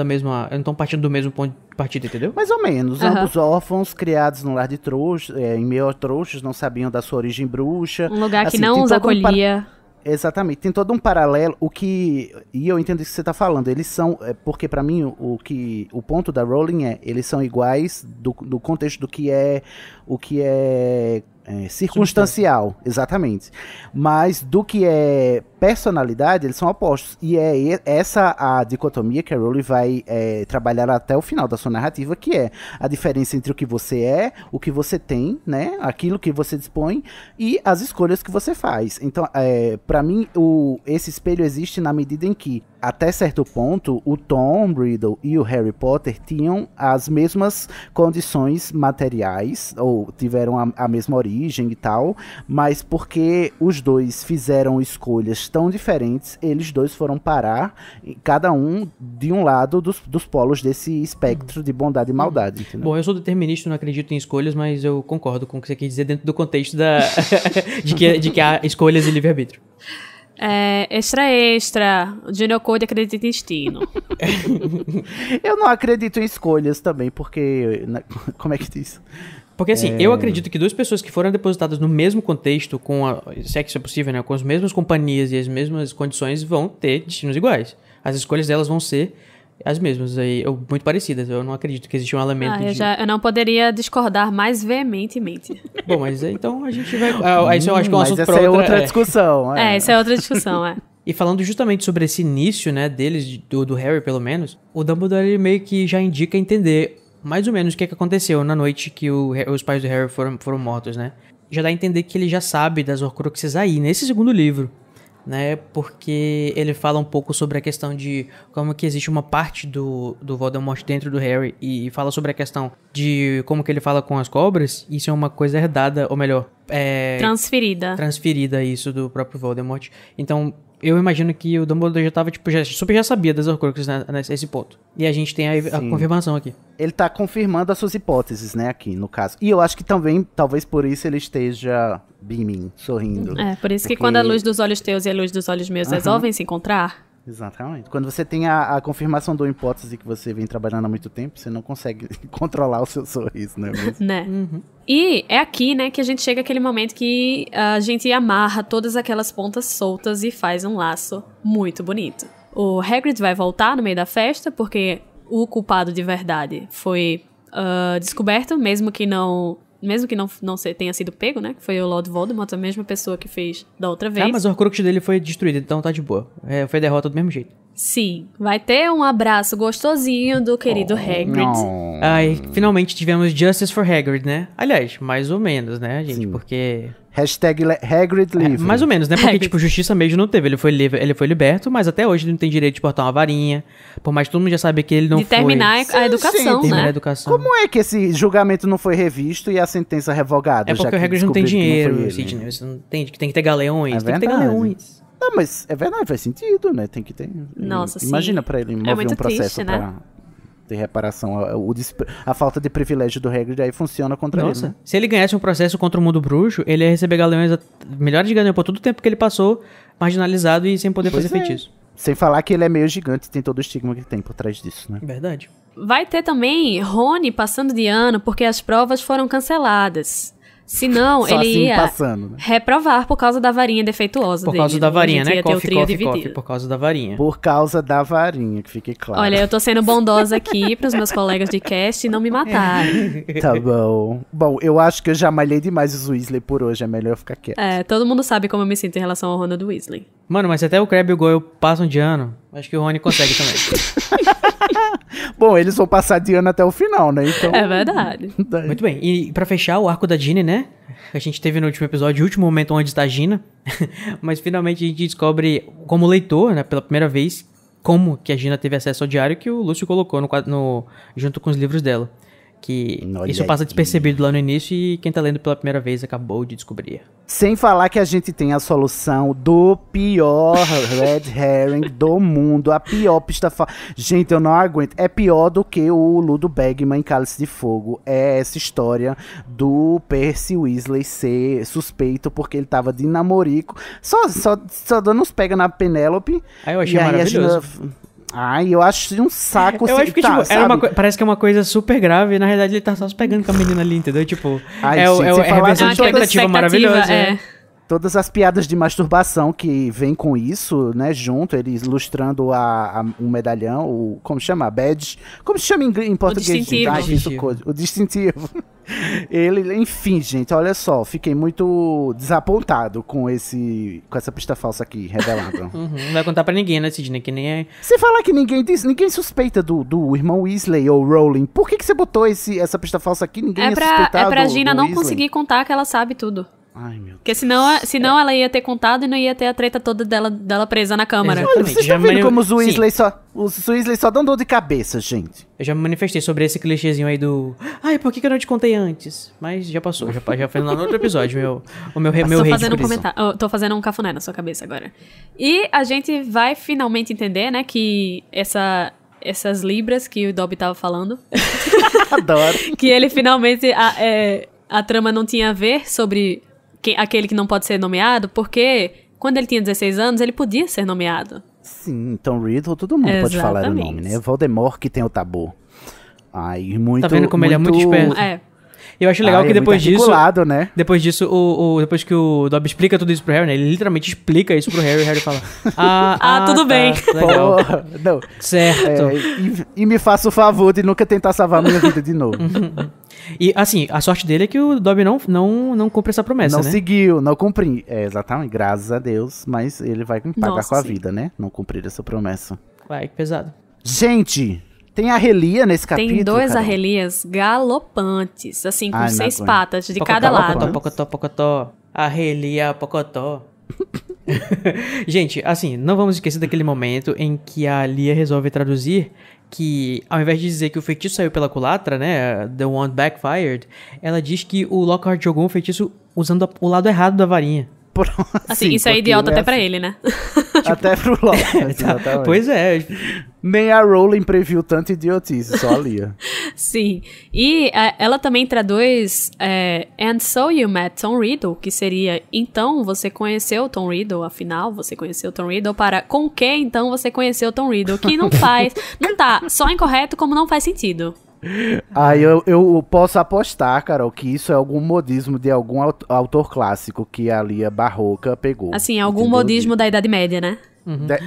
do mesmo ponto de partida, entendeu? Mais ou menos. Ambos órfãos, criados num lar de trouxas, em meio a trouxas, não sabiam da sua origem bruxa. Um lugar que não os acolhia. Exatamente. Tem todo um paralelo. E eu entendo isso que você tá falando. Eles são... porque pra mim, o ponto da Rowling eles são iguais do contexto do que é... O que é circunstancial, exatamente. Mas do que é personalidade, eles são opostos. E é essa a dicotomia que a Rowling vai trabalhar até o final da sua narrativa, que é a diferença entre o que você é, o que você tem, né? Aquilo que você dispõe e as escolhas que você faz. Então, pra mim, esse espelho existe na medida em que, até certo ponto, o Tom Riddle e o Harry Potter tinham as mesmas condições materiais, ou tiveram a mesma origem e tal, mas porque os dois fizeram escolhas tão diferentes, eles dois foram parar, cada um de um lado dos polos desse espectro de bondade e maldade. Entendeu? Bom, eu sou determinista, não acredito em escolhas, mas eu concordo com o que você quer dizer dentro do contexto de que há escolhas e livre-arbítrio. Extra. O Junior Code acredita em destino. Eu não acredito em escolhas também, porque... Como é que diz? Porque assim, eu acredito que duas pessoas que foram depositadas no mesmo contexto, se é que isso é possível, né, com as mesmas companhias e as mesmas condições, vão ter destinos iguais. As escolhas delas vão ser as mesmas, muito parecidas. Eu não acredito que exista um elemento eu não poderia discordar mais veementemente. Bom, mas então a gente vai... isso eu acho que é um assunto pra outra... Essa é outra discussão. Essa é outra discussão, E falando justamente sobre esse início, né, deles, do Harry pelo menos, o Dumbledore ele meio que já indica entender mais ou menos o que aconteceu na noite que os pais do Harry foram mortos, né? Já dá a entender que ele já sabe das Horcruxes aí, nesse segundo livro, né? Porque ele fala um pouco sobre a questão de como que existe uma parte do Voldemort dentro do Harry e fala sobre a questão de como que ele fala com as cobras. Isso é uma coisa herdada, ou melhor... Transferida, isso, do próprio Voldemort. Então... Eu imagino que o Dumbledore já tava, tipo, já sabia das Horcruxes nesse ponto. E a gente tem a confirmação aqui. Ele tá confirmando as suas hipóteses, né, aqui, no caso. E eu acho que também, talvez por isso ele esteja beaming, sorrindo. Por isso que quando a luz dos olhos teus e a luz dos olhos meus resolvem se encontrar... Exatamente. Quando você tem a confirmação de uma hipótese que você vem trabalhando há muito tempo, você não consegue controlar o seu sorriso, né? Né? E é aqui, né, que a gente chega àquele momento que a gente amarra todas aquelas pontas soltas e faz um laço muito bonito. O Hagrid vai voltar no meio da festa, porque o culpado de verdade foi descoberto, mesmo que não tenha sido pego, né? Que foi o Lord Voldemort, a mesma pessoa que fez da outra vez. Ah, mas o Horcrux dele foi destruído, então tá de boa. Foi derrota do mesmo jeito. Sim, vai ter um abraço gostosinho do querido Hagrid. Não. Ai, finalmente tivemos Justice for Hagrid, né? Aliás, mais ou menos, né, gente? Sim. Porque... Hashtag Hagrid livre. mais ou menos, né? Porque, Hagrid. tipo, justiça mesmo não teve. Ele foi liberto, mas até hoje ele não tem direito de portar uma varinha. Por mais que todo mundo já sabe que ele não De terminar foi... a educação, terminar a né? educação. Como é que esse julgamento não foi revisto e a sentença revogada? É porque já o que Hagrid não tem descobriram que dinheiro, foi ele? Sidney. Você não tem que ter galeões. É tem que ter verdade. galeões. Não, mas é verdade, faz sentido, né? Tem que ter. Nossa, sim. Imagina pra ele mover muito um processo triste, né? pra ter reparação. A falta de privilégio do Hagrid aí funciona contra ele. Nossa, Né? se ele ganhasse um processo contra o mundo bruxo, ele ia receber galeões, milhares de galeões por todo o tempo que ele passou marginalizado e sem poder Pois fazer é. feitiço. Sem falar que ele é meio gigante e tem todo o estigma que tem por trás disso, né? Verdade. Vai ter também Rony passando de ano porque as provas foram canceladas. Senão, Só ele assim ia passando, né? reprovar por causa da varinha defeituosa Por dele. causa da A varinha, gente né? ia ter o Coffee, trio coffee, dividido. coffee, por causa da varinha. Por causa da varinha, que fique claro. Olha, eu tô sendo bondosa aqui pros meus colegas de cast e não me matarem. Tá bom. Bom, eu acho que eu já malhei demais os Weasley por hoje, é melhor eu ficar quieto. É, todo mundo sabe como eu me sinto em relação ao Ronald Weasley. Mano, mas se até o Crabbe e o Goyle passam de ano, acho que o Rony consegue também. Bom, eles vão passar de ano até o final, né? Então... É verdade. Muito bem, e pra fechar o arco da Ginny, né? A gente teve no último episódio o último momento onde está a Gina, mas finalmente a gente descobre, como leitor, né, pela primeira vez, como que a Gina teve acesso ao diário que o Lúcio colocou junto com os livros dela. Que Olha isso passa aí. despercebido lá no início e quem tá lendo pela primeira vez acabou de descobrir. Sem falar que a gente tem a solução do pior Red Herring do mundo. A pior pista... Gente, eu não aguento. É pior do que o Ludo Bagman em Cálice de Fogo. É essa história do Percy Weasley ser suspeito porque ele tava de namorico. Só dando uns pega na Penélope. Aí eu achei e maravilhoso. A Gina... Ai, eu acho um saco. Eu acho que, tipo, sabe? parece que é uma coisa super grave e na realidade ele tá só se pegando com a menina ali, entendeu? Tipo, Ai, é gente, a sem falar reversão de de toda expectativa maravilhosa. é. Todas as piadas de masturbação que vem com isso, né, junto, eles ilustrando um medalhão, como chama? A badge. Como se chama em português? distintivo. Ai, isso, o distintivo. Ele, enfim, gente, olha só, fiquei muito desapontado com essa pista falsa aqui, revelada. Não vai contar pra ninguém, né, Sidney? Que nem é... Você fala que ninguém suspeita do irmão Weasley ou Rowling. Por que você botou essa pista falsa aqui? Ninguém ia suspeitar É pra do Gina não Weasley? conseguir contar que ela sabe tudo. Ai, meu Deus. Porque senão ela ia ter contado e não ia ter a treta toda dela presa na câmara. Exato. Olha, vocês Já estão vendo como os Sim. Weasley só dão dor de cabeça, gente. Eu já me manifestei sobre esse clichêzinho aí do... Ai, por que eu não te contei antes? Mas já passou, já foi lá no outro episódio, meu Tô hate fazendo um por isso. comentário. Tô fazendo um cafuné na sua cabeça agora. E a gente vai finalmente entender, né, que essas libras que o Dobby tava falando, Adoro. que ele finalmente a trama não tinha a ver sobre aquele que não pode ser nomeado, porque quando ele tinha 16 anos, ele podia ser nomeado. Sim, então Riddle, todo mundo pode falar o Exatamente. nome, né? Voldemort que tem o tabu. Ai, muito... Tá vendo como ele é muito esperto? É. Eu acho legal que depois disso... né? Depois disso, depois que o Dobby explica tudo isso pro Harry, né? Ele literalmente explica isso pro Harry e o Harry fala... Tudo bem. Legal. Porra, não. Certo. E me faça o favor de nunca tentar salvar minha vida de novo. E, assim, a sorte dele é que o Dobby não cumpre essa promessa, Não né? seguiu, não cumpriu. É, exatamente, graças a Deus. Mas ele vai pagar Nossa, com a sim. vida, né? Não cumprir essa promessa. Vai, que pesado. Gente, tem arrelia nesse capítulo, Tem dois Carol? arrelias galopantes, assim, com Ai, não 6 aguento. patas de cada lado. Pocotó. Arrelia, pocotó. Gente, assim, não vamos esquecer daquele momento em que a Lia resolve traduzir que, ao invés de dizer que o feitiço saiu pela culatra, né, the wand backfired, ela diz que o Lockhart jogou um feitiço usando o lado errado da varinha. Assim, Sim, isso é porque idiota ele até pra assim. ele, né? Até pro Lockhart, Tá, exatamente. pois é. Nem a Rowling previu tanta idiotice, só a Lia. Sim. E ela também traduz And so you met Tom Riddle, que seria então você conheceu Tom Riddle, afinal você conheceu Tom Riddle, para com que então você conheceu Tom Riddle, que não tá só incorreto como não faz sentido. Aí eu posso apostar, Carol, que isso é algum modismo de algum autor clássico que a Lia Barroca pegou. Assim, algum Entendeu? modismo da Idade Média, né?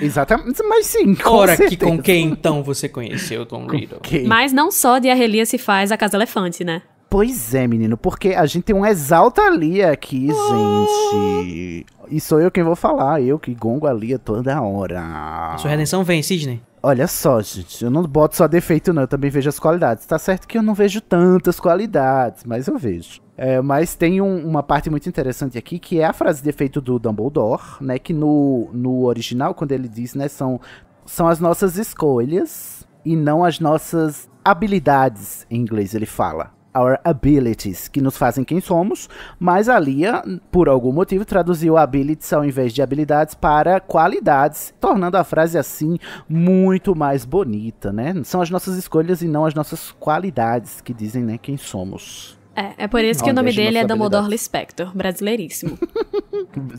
Exatamente, mas sim, com Ora, que certeza. com quem então você conheceu Tom Riddle? Quem? Mas não só de Arrelia se faz a Casa Elefante, né? Pois é, menino, porque a gente tem um Exalta a Lia aqui, gente. E sou eu quem vou falar, eu que gongo a Lia toda hora. Sua redenção vem, Sidney. Olha só, gente, eu não boto só defeito não, eu também vejo as qualidades. Tá certo que eu não vejo tantas qualidades, mas eu vejo. Mas tem uma parte muito interessante aqui, que é a frase de efeito do Dumbledore, né, que no original, quando ele diz, né, são as nossas escolhas e não as nossas habilidades, em inglês ele fala. Our abilities, que nos fazem quem somos, mas a Lia, por algum motivo, traduziu abilities ao invés de habilidades para qualidades, tornando a frase assim muito mais bonita, né? São as nossas escolhas e não as nossas qualidades que dizem, né, quem somos. É por isso que o nome dele é Dumbledore Lispector, brasileiríssimo.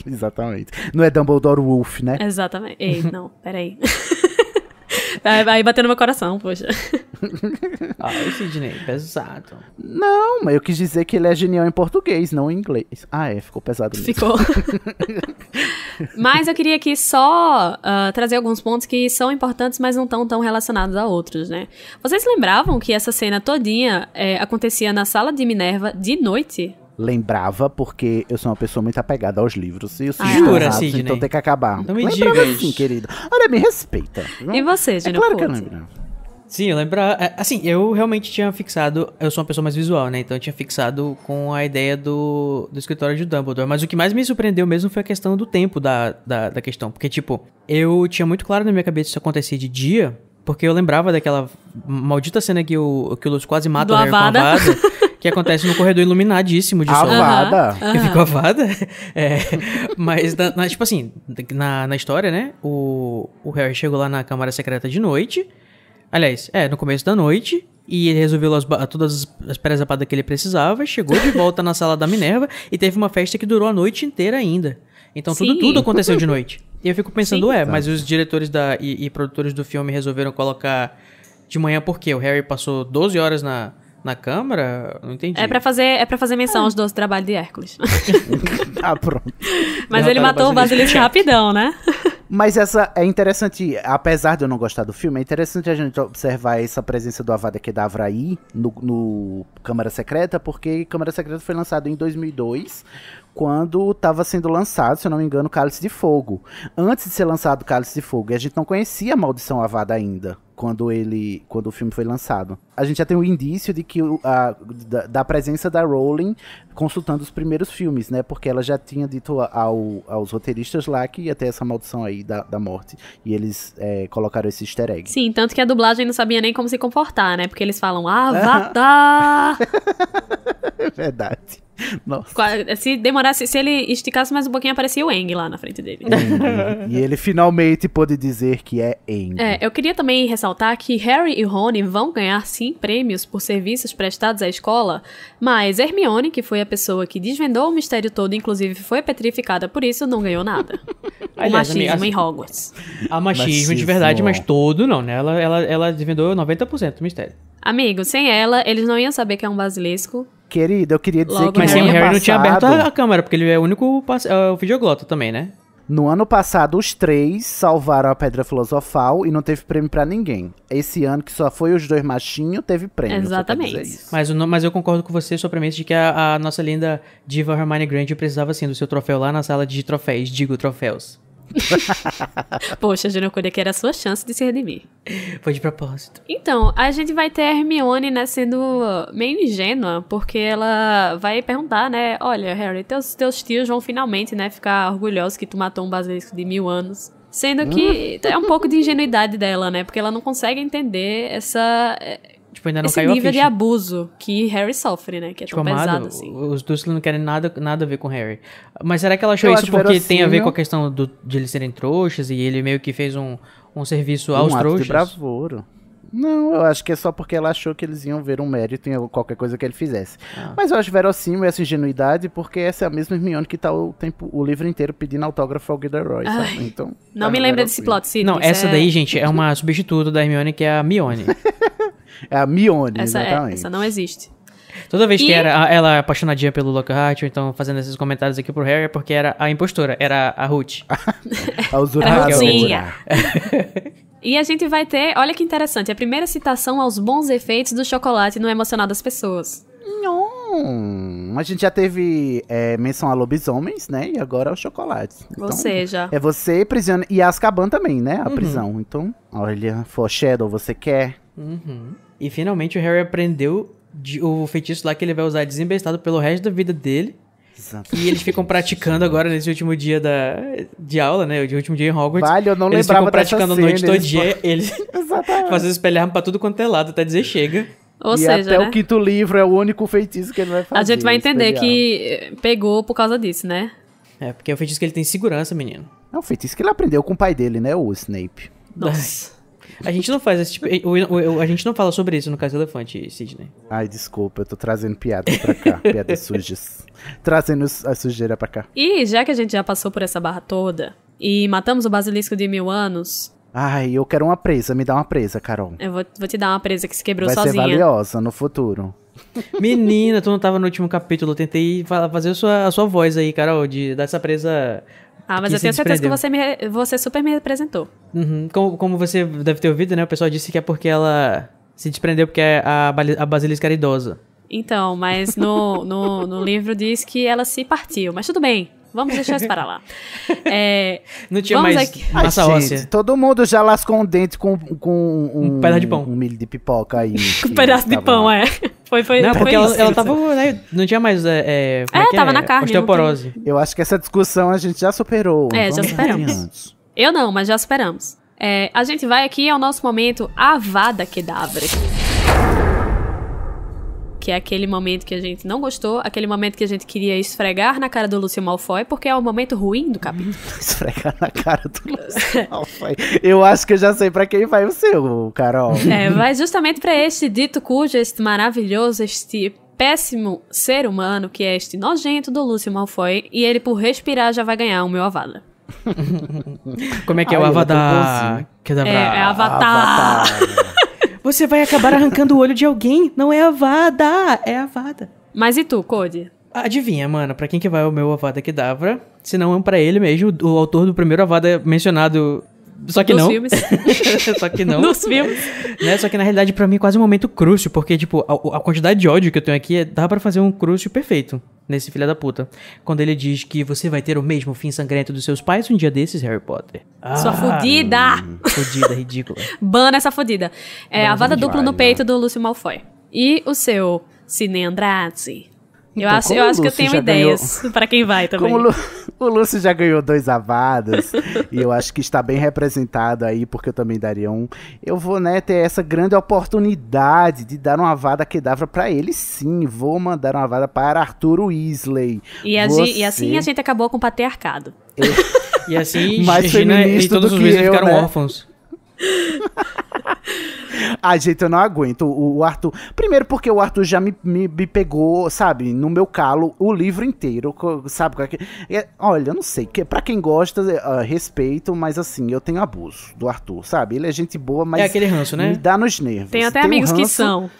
Exatamente. Não é Dumbledore Wolf, né? Exatamente. Ei, não, peraí. Vai bater no meu coração, poxa. Ai, Sidney, pesado. Não, mas eu quis dizer que ele é genial em português, não em inglês. Ficou pesado mesmo. Ficou. Mas eu queria aqui só trazer alguns pontos que são importantes, mas não tão relacionados a outros, né? Vocês lembravam que essa cena todinha acontecia na sala de Minerva de noite? Lembrava, porque eu sou uma pessoa muito apegada aos livros. E os Jura, errados, Sidney? então tem que acabar. Não me Lembrava digas. sim, querido. Olha, me respeita. Viu? E você, Júnior? Claro que eu lembro. Sim, eu lembro. Assim, eu realmente tinha fixado. Eu sou uma pessoa mais visual, né? Então eu tinha fixado com a ideia do escritório de Dumbledore. Mas o que mais me surpreendeu mesmo foi a questão do tempo da questão. Porque, tipo, eu tinha muito claro na minha cabeça que isso acontecia de dia. Porque eu lembrava daquela maldita cena que o Lúcio quase mata o Harry com a Avada. Que acontece no corredor iluminadíssimo de sol. Avada? Eu fico Avada. Mas, tipo assim, na história, né? O Harry chegou lá na Câmara Secreta de noite. Aliás, no começo da noite. E ele resolveu todas as presepadas que ele precisava. Chegou de volta na sala da Minerva. E teve uma festa que durou a noite inteira ainda. Então tudo aconteceu de noite. E eu fico pensando, mas os diretores e produtores do filme resolveram colocar de manhã por quê? O Harry passou 12 horas na Câmara? Não entendi. É pra fazer menção aos 12 trabalhos de Hércules. Pronto. Mas ele matou o Basilisco rapidão, né? Mas essa é interessante, apesar de eu não gostar do filme, é interessante a gente observar essa presença do Avada Kedavra no Câmara Secreta, porque Câmara Secreta foi lançado em 2002, quando estava sendo lançado, se eu não me engano, Cálice de Fogo. Antes de ser lançado Cálice de Fogo, e a gente não conhecia a Maldição Avada ainda, quando o filme foi lançado. A gente já tem um indício de que da presença da Rowling consultando os primeiros filmes, né? Porque ela já tinha dito aos roteiristas lá que ia ter essa maldição aí da morte. E eles colocaram esse easter egg. Sim, tanto que a dublagem não sabia nem como se comportar, né? Porque eles falam Avatar! É verdade. Nossa. Se ele esticasse mais um pouquinho, aparecia o Aang lá na frente dele. E ele finalmente pôde dizer que é Aang. Eu queria também ressaltar que Harry e Rony vão ganhar, sim, prêmios por serviços prestados à escola, mas Hermione, que foi a pessoa que desvendou o mistério todo, inclusive foi petrificada por isso, não ganhou nada. O machismo em Hogwarts. Há machismo de verdade, mas todo não, né? Ela desvendou 90% do mistério. Amigo, sem ela, eles não iam saber que é um basilisco. Querido, eu queria dizer que mas no sim, o ano Harry não tinha aberto passado, a câmera, porque ele é o único videoglota também, né? No ano passado, os 3 salvaram a Pedra Filosofal e não teve prêmio pra ninguém. Esse ano, que só foi os 2 machinhos, teve prêmio. Exatamente. Mas eu concordo com você, sua premissa de que a nossa linda diva Hermione Granger precisava, sim, do seu troféu lá na sala de troféus, troféus. Poxa, Júnior Cunha, que era a sua chance de se redimir. Foi de propósito. Então, a gente vai ter a Hermione, né, sendo meio ingênua, porque ela vai perguntar, né, olha, Harry, teus tios vão finalmente, né, ficar orgulhosos que tu matou um basilisco de 1000 anos. Sendo que é um pouco de ingenuidade dela, né, porque ela não consegue entender esse nível de abuso que Harry sofre, né, que é tão pesado assim. Os Dursley não querem nada a ver com Harry. Mas será que ela achou isso porque tem a ver com a questão de eles serem trouxas e ele meio que fez um serviço aos trouxas? De bravura. Não, eu acho que é só porque ela achou que eles iam ver um mérito em qualquer coisa que ele fizesse. Mas eu acho verossímil essa ingenuidade, porque essa é a mesma Hermione que tá o livro inteiro pedindo autógrafo ao Gilderoy, sabe? Então, não me lembra desse plot, Sidney. Não, essa daí, gente, é uma substituta da Hermione, que é a Mione. É a Mione, exatamente. Essa não existe. Toda vez que E- era ela apaixonadinha pelo Lockhart, ou então fazendo esses comentários aqui pro Harry, é porque era a impostora, era a Ruth. A usurpadora. Ruthzinha. E a gente vai ter, olha que interessante, a primeira citação aos bons efeitos do chocolate no emocional das pessoas. Não. A gente já teve menção a lobisomens, né? E agora é o chocolate. Então, Ou seja, é você, prisioneiro. E Azkaban também, né? A prisão. Então, olha, foreshadow, você quer? E finalmente o Harry aprendeu o feitiço lá que ele vai usar desembestado pelo resto da vida dele. Exato. E eles ficam praticando agora nesse último dia de aula, né? O último dia em Hogwarts. Vale, eu não eles lembrava ficam praticando a dessa noite cena, todinha. Eles Exatamente. fazem espelharmo pra tudo quanto é lado, até dizer chega. ou E seja, até né? o quinto livro é o único feitiço que ele vai fazer. A gente vai entender espelhar. que pegou por causa disso, né? É, porque é o feitiço que ele tem segurança, menino. É um feitiço que ele aprendeu com o pai dele, né? O Snape. Nossa. A gente não faz esse tipo... A gente não fala sobre isso no Caso do Elefante, Sidney. Ai, desculpa, eu tô trazendo piadas pra cá. Piadas sujas. Trazendo a sujeira pra cá. E já que a gente já passou por essa barra toda e matamos o basilisco de 1000 anos, Ai, eu quero uma presa. Me dá uma presa, Carol. eu vou te dar uma presa que se quebrou Vai ser sozinha. valiosa no futuro. Menina, tu não tava no último capítulo. Eu tentei fazer a sua voz aí, Carol, dessa presa... Ah, mas que eu tenho se certeza que desprendeu. você super me representou. Uhum. Como você deve ter ouvido, né? O pessoal disse que é porque ela se desprendeu porque a basilisca era idosa. Então, mas no livro diz que ela se partiu. Mas tudo bem, vamos deixar isso para lá. Não tinha Vamos mais aqui. Ai, massa gente, óssea. todo mundo já lascou um dente com Um pedaço de pão. Um milho de pipoca aí. Um pedaço de pão, é. Foi Não, porque isso. ela tava... Né, não tinha mais... como é que tava na carne, Osteoporose. Eu acho que essa discussão a gente já superou. É, já Vamos superamos. adiante. Eu não, mas já superamos. A gente vai aqui ao nosso momento Avada Kedavra. Que é aquele momento que a gente não gostou, aquele momento que a gente queria esfregar na cara do Lúcio Malfoy, porque é o momento ruim do capítulo. Esfregar na cara do Lúcio Malfoy. Eu acho que eu já sei pra quem vai o seu, Carol. Vai justamente pra este dito cujo, este maravilhoso, este péssimo ser humano, que é este nojento do Lúcio Malfoy, e ele por respirar já vai ganhar o meu Avada. Como é que é o Ai, ele é tão Avada? bonzinho. É Avatar. Você vai acabar arrancando o olho de alguém. Não é Avada, é Avada. Mas e tu, Cody? Adivinha, mano, pra quem que vai o meu Avada Kedavra? Se não pra ele mesmo, o autor do primeiro Avada mencionado. Só que Nos não. filmes. Só que não. Nos filmes. Né? Só que na realidade pra mim é quase um momento crucio, porque tipo, a quantidade de ódio que eu tenho aqui dá pra fazer um crucio perfeito nesse filho da puta. Quando ele diz que você vai ter o mesmo fim sangrento dos seus pais um dia desses, Harry Potter. Sua fudida! Fudida, ridícula. Bana essa fudida. Avada dupla no vale, peito do Lúcio Malfoy. E o seu Cine Andrade? Eu Então, acho como que o eu Lúcio tenho já ideias pra quem vai também. Como o Lúcio já ganhou 2 avadas, e eu acho que está bem representado aí, porque eu também daria um. Eu vou, né, ter essa grande oportunidade de dar uma avada Kedavra pra ele, sim. Vou mandar uma avada para Arthur Weasley. E assim a gente acabou com o patriarcado. E assim, Mais Gina e feminista todos do os que Weasley eu, ficaram né? órfãos. Ai, gente, eu não aguento. O Arthur. Primeiro, porque o Arthur já me pegou, sabe, no meu calo o livro inteiro. Sabe? Olha, eu não sei. Pra quem gosta, respeito, mas assim, eu tenho abuso do Arthur, sabe? Ele é gente boa, mas. É aquele ranço, né? Me dá nos nervos. Tem até um amigos que ranço. são.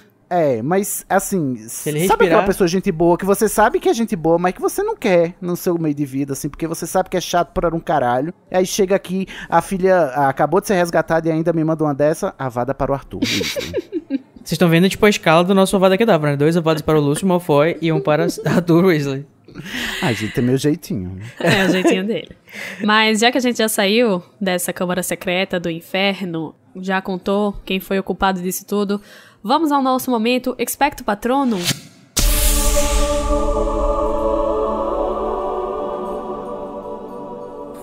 Mas assim, ele sabe respirar- aquela pessoa gente boa, que você sabe que é gente boa, mas que você não quer no seu meio de vida, assim, porque você sabe que é chato por um caralho. E aí chega aqui, a filha acabou de ser resgatada e ainda me manda uma dessa, avada para o Arthur. Vocês estão vendo, tipo, a escala do nosso Avada Kedavra, né? 2 avadas para o Lúcio Malfoy e um para Arthur Weasley. Ai, gente, é meu jeitinho. É o jeitinho dele. Mas já que a gente já saiu dessa câmara secreta do inferno, já contou quem foi o culpado disso tudo, vamos ao nosso momento Expecto Patronum.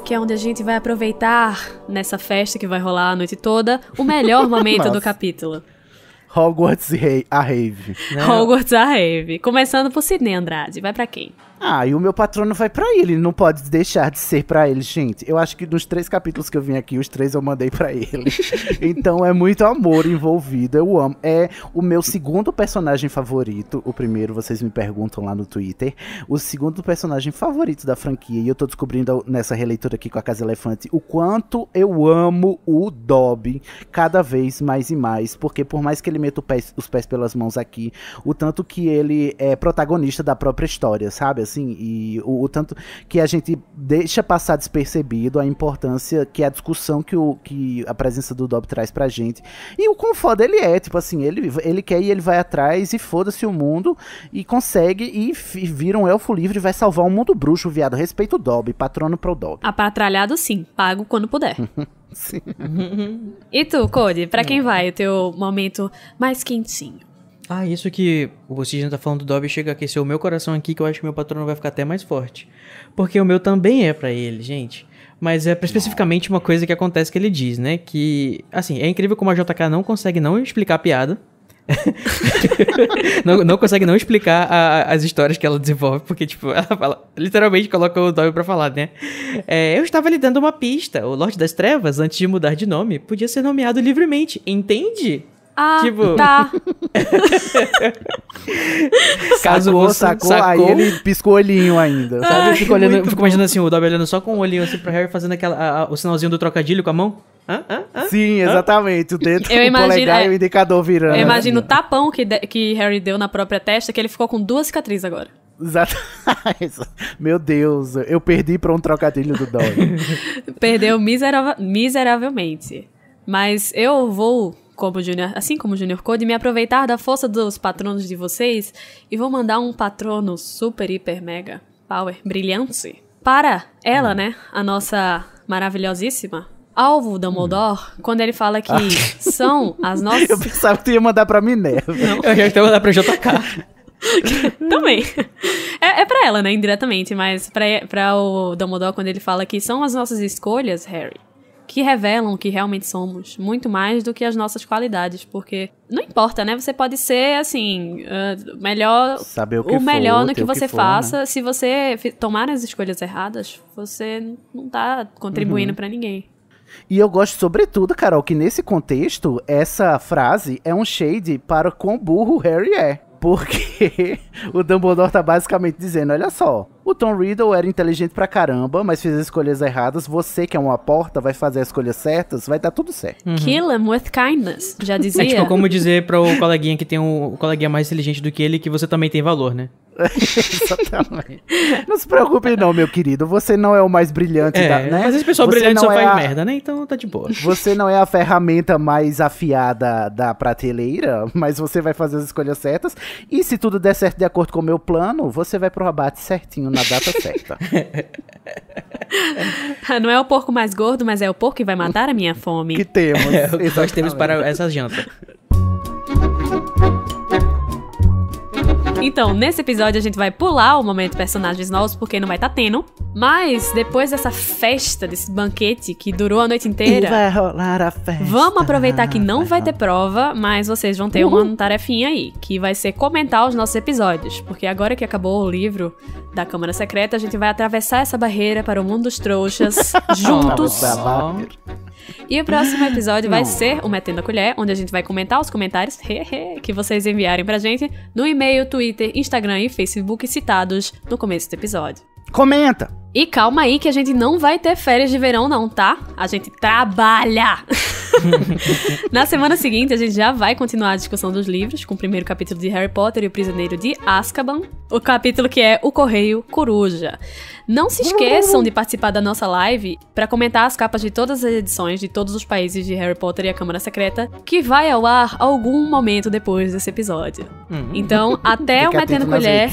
Que é onde a gente vai aproveitar, nessa festa que vai rolar a noite toda, o melhor momento do Nossa. capítulo. Hogwarts e a Rave. Né? Hogwarts a Rave. Começando por Sidney Andrade. Vai pra quem? Ah, e o meu patrono vai pra ele não pode deixar de ser pra ele, gente. Eu acho que nos 3 capítulos que eu vim aqui, os 3 eu mandei pra ele. Então é muito amor envolvido, eu amo. É o meu segundo personagem favorito. O primeiro, vocês me perguntam lá no Twitter. O segundo personagem favorito da franquia. E eu tô descobrindo nessa releitura aqui com a Casa Elefante o quanto eu amo o Dobby cada vez mais e mais. Porque por mais que ele meta os pés pelas mãos aqui, o tanto que ele é protagonista da própria história, sabe? Assim, e o tanto que a gente deixa passar despercebido a importância que a discussão que a presença do Dobby traz pra gente. E o quão foda ele é, tipo assim, ele quer e ele vai atrás e foda-se o mundo e consegue e vira um elfo livre e vai salvar um mundo bruxo, viado. Respeito o Dobby, patrono pro Dobby. Apatralhado sim, pago quando puder. Sim. E tu, Cody, pra quem vai o teu momento mais quentinho? Ah, isso que o Cisne tá falando do Dobby chega a aquecer o meu coração aqui, que eu acho que meu patrono vai ficar até mais forte. Porque o meu também é pra ele, gente. Mas é especificamente uma coisa que acontece que ele diz, né? Que, assim, é incrível como a JK não consegue não explicar a piada. não consegue não explicar as histórias que ela desenvolve, porque, tipo, ela fala, literalmente coloca o Dobby pra falar, né? Eu estava lhe dando uma pista. O Lorde das Trevas, antes de mudar de nome, podia ser nomeado livremente, entende? Ah, tipo... tá. Caso sacou, aí ele piscou o olhinho ainda. Sabe? Eu fico imaginando assim, o Dobby olhando só com o olhinho assim pro Harry, fazendo o sinalzinho do trocadilho com a mão. Sim, exatamente. O dedo, Eu imagino, polegar e o indicador virando. Eu imagino o tapão que Harry deu na própria testa, que ele ficou com 2 cicatrizes agora. Exato. Meu Deus, eu perdi pra um trocadilho do Dobby. Perdeu miseravelmente. Mas eu vou... assim como o Junior Code, me aproveitar da força dos patronos de vocês e vou mandar um patrono super, hiper, mega, power, brilhante para ela, né? A nossa maravilhosíssima Alvo Dumbledore, quando ele fala que são as nossas... Eu pensava que tu ia mandar pra Minerva. Não. Eu ia mandar pra JK. Também. É pra ela, né? Indiretamente, mas pra o Dumbledore, quando ele fala que são as nossas escolhas, Harry, que revelam o que realmente somos, muito mais do que as nossas qualidades, porque não importa, né? Você pode ser, assim, melhor, saber o melhor no que você for, faça. né? Se você tomar as escolhas erradas, você não tá contribuindo pra ninguém. E eu gosto, sobretudo, Carol, que nesse contexto, essa frase é um shade para quão burro o Harry é. Porque o Dumbledore tá basicamente dizendo, olha só, o Tom Riddle era inteligente pra caramba, mas fez as escolhas erradas, você que é uma porta, vai fazer as escolhas certas, vai dar tudo certo. Kill him with kindness, já dizia. É tipo como dizer pro coleguinha que tem o coleguinha mais inteligente do que ele, que você também tem valor, né? Exatamente. Não se preocupe não, meu querido, você não é o mais brilhante né? Mas esse pessoal brilhante só faz merda, né? Então tá de boa. Você não é a ferramenta mais afiada da prateleira, mas você vai fazer as escolhas certas. E se tudo der certo de acordo com o meu plano, você vai pro abate certinho, na data certa. Não é o porco mais gordo, mas é o porco que vai matar a minha fome. Que temos. O que nós temos para essa janta. Então, nesse episódio a gente vai pular o momento personagens novos, porque não vai estar tendo. Mas, depois dessa festa, desse banquete que durou a noite inteira... E vai rolar a festa. Vamos aproveitar que não vai ter prova, mas vocês vão ter uma tarefinha aí, que vai ser comentar os nossos episódios. Porque agora que acabou o livro da Câmara Secreta, a gente vai atravessar essa barreira para o mundo dos trouxas, juntos. E o próximo episódio vai ser o Metendo a Colher, onde a gente vai comentar os comentários que vocês enviarem pra gente no e-mail, Twitter, Instagram e Facebook citados no começo do episódio. Comenta! E calma aí que a gente não vai ter férias de verão não, tá? A gente trabalha! Na semana seguinte, a gente já vai continuar a discussão dos livros, com o primeiro capítulo de Harry Potter e o Prisioneiro de Azkaban, o capítulo que é O Correio Coruja. Não se esqueçam de participar da nossa live para comentar as capas de todas as edições de todos os países de Harry Potter e a Câmara Secreta, que vai ao ar algum momento depois desse episódio. Então, até o Metendo Colher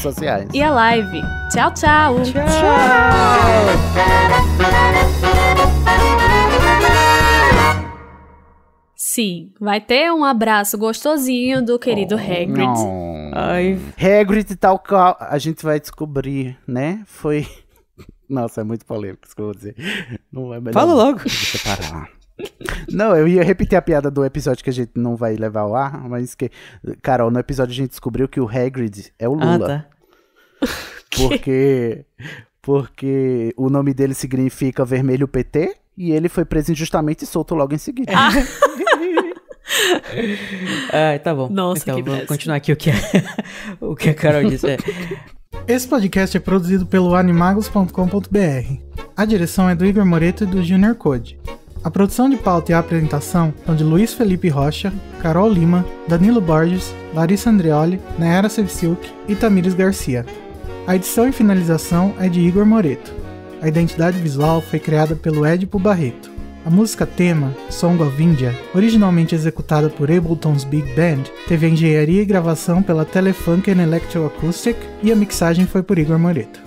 e a live. Tchau, tchau! Tchau! Sim, vai ter um abraço gostosinho do querido Hagrid. Ai. Hagrid e tal, a gente vai descobrir, né? Foi... Nossa, é muito polêmico isso que eu vou dizer. Não é melhor. Fala logo. Deixa eu parar. Não, eu ia repetir a piada do episódio que a gente não vai levar ao ar, mas que... Carol, no episódio a gente descobriu que o Hagrid é o Lula. Ah, tá. Porque o nome dele significa Vermelho PT e ele foi preso injustamente e solto logo em seguida. Tá bom. Nossa, então, que vamos péssimo. continuar aqui o que a Carol disse. Esse podcast é produzido pelo animagos.com.br. A direção é do Igor Moreto e do Junior Code. A produção de pauta e a apresentação são de Luiz Felipe Rocha, Carol Lima, Danilo Borges, Larissa Andreoli, Nayara Sevciuk e Tamires Garcia. A edição e finalização é de Igor Moreto. A identidade visual foi criada pelo Edipo Barreto. A música tema, Song of India, originalmente executada por Ableton's Big Band, teve a engenharia e gravação pela Telefunken Electroacoustic e a mixagem foi por Igor Moreto.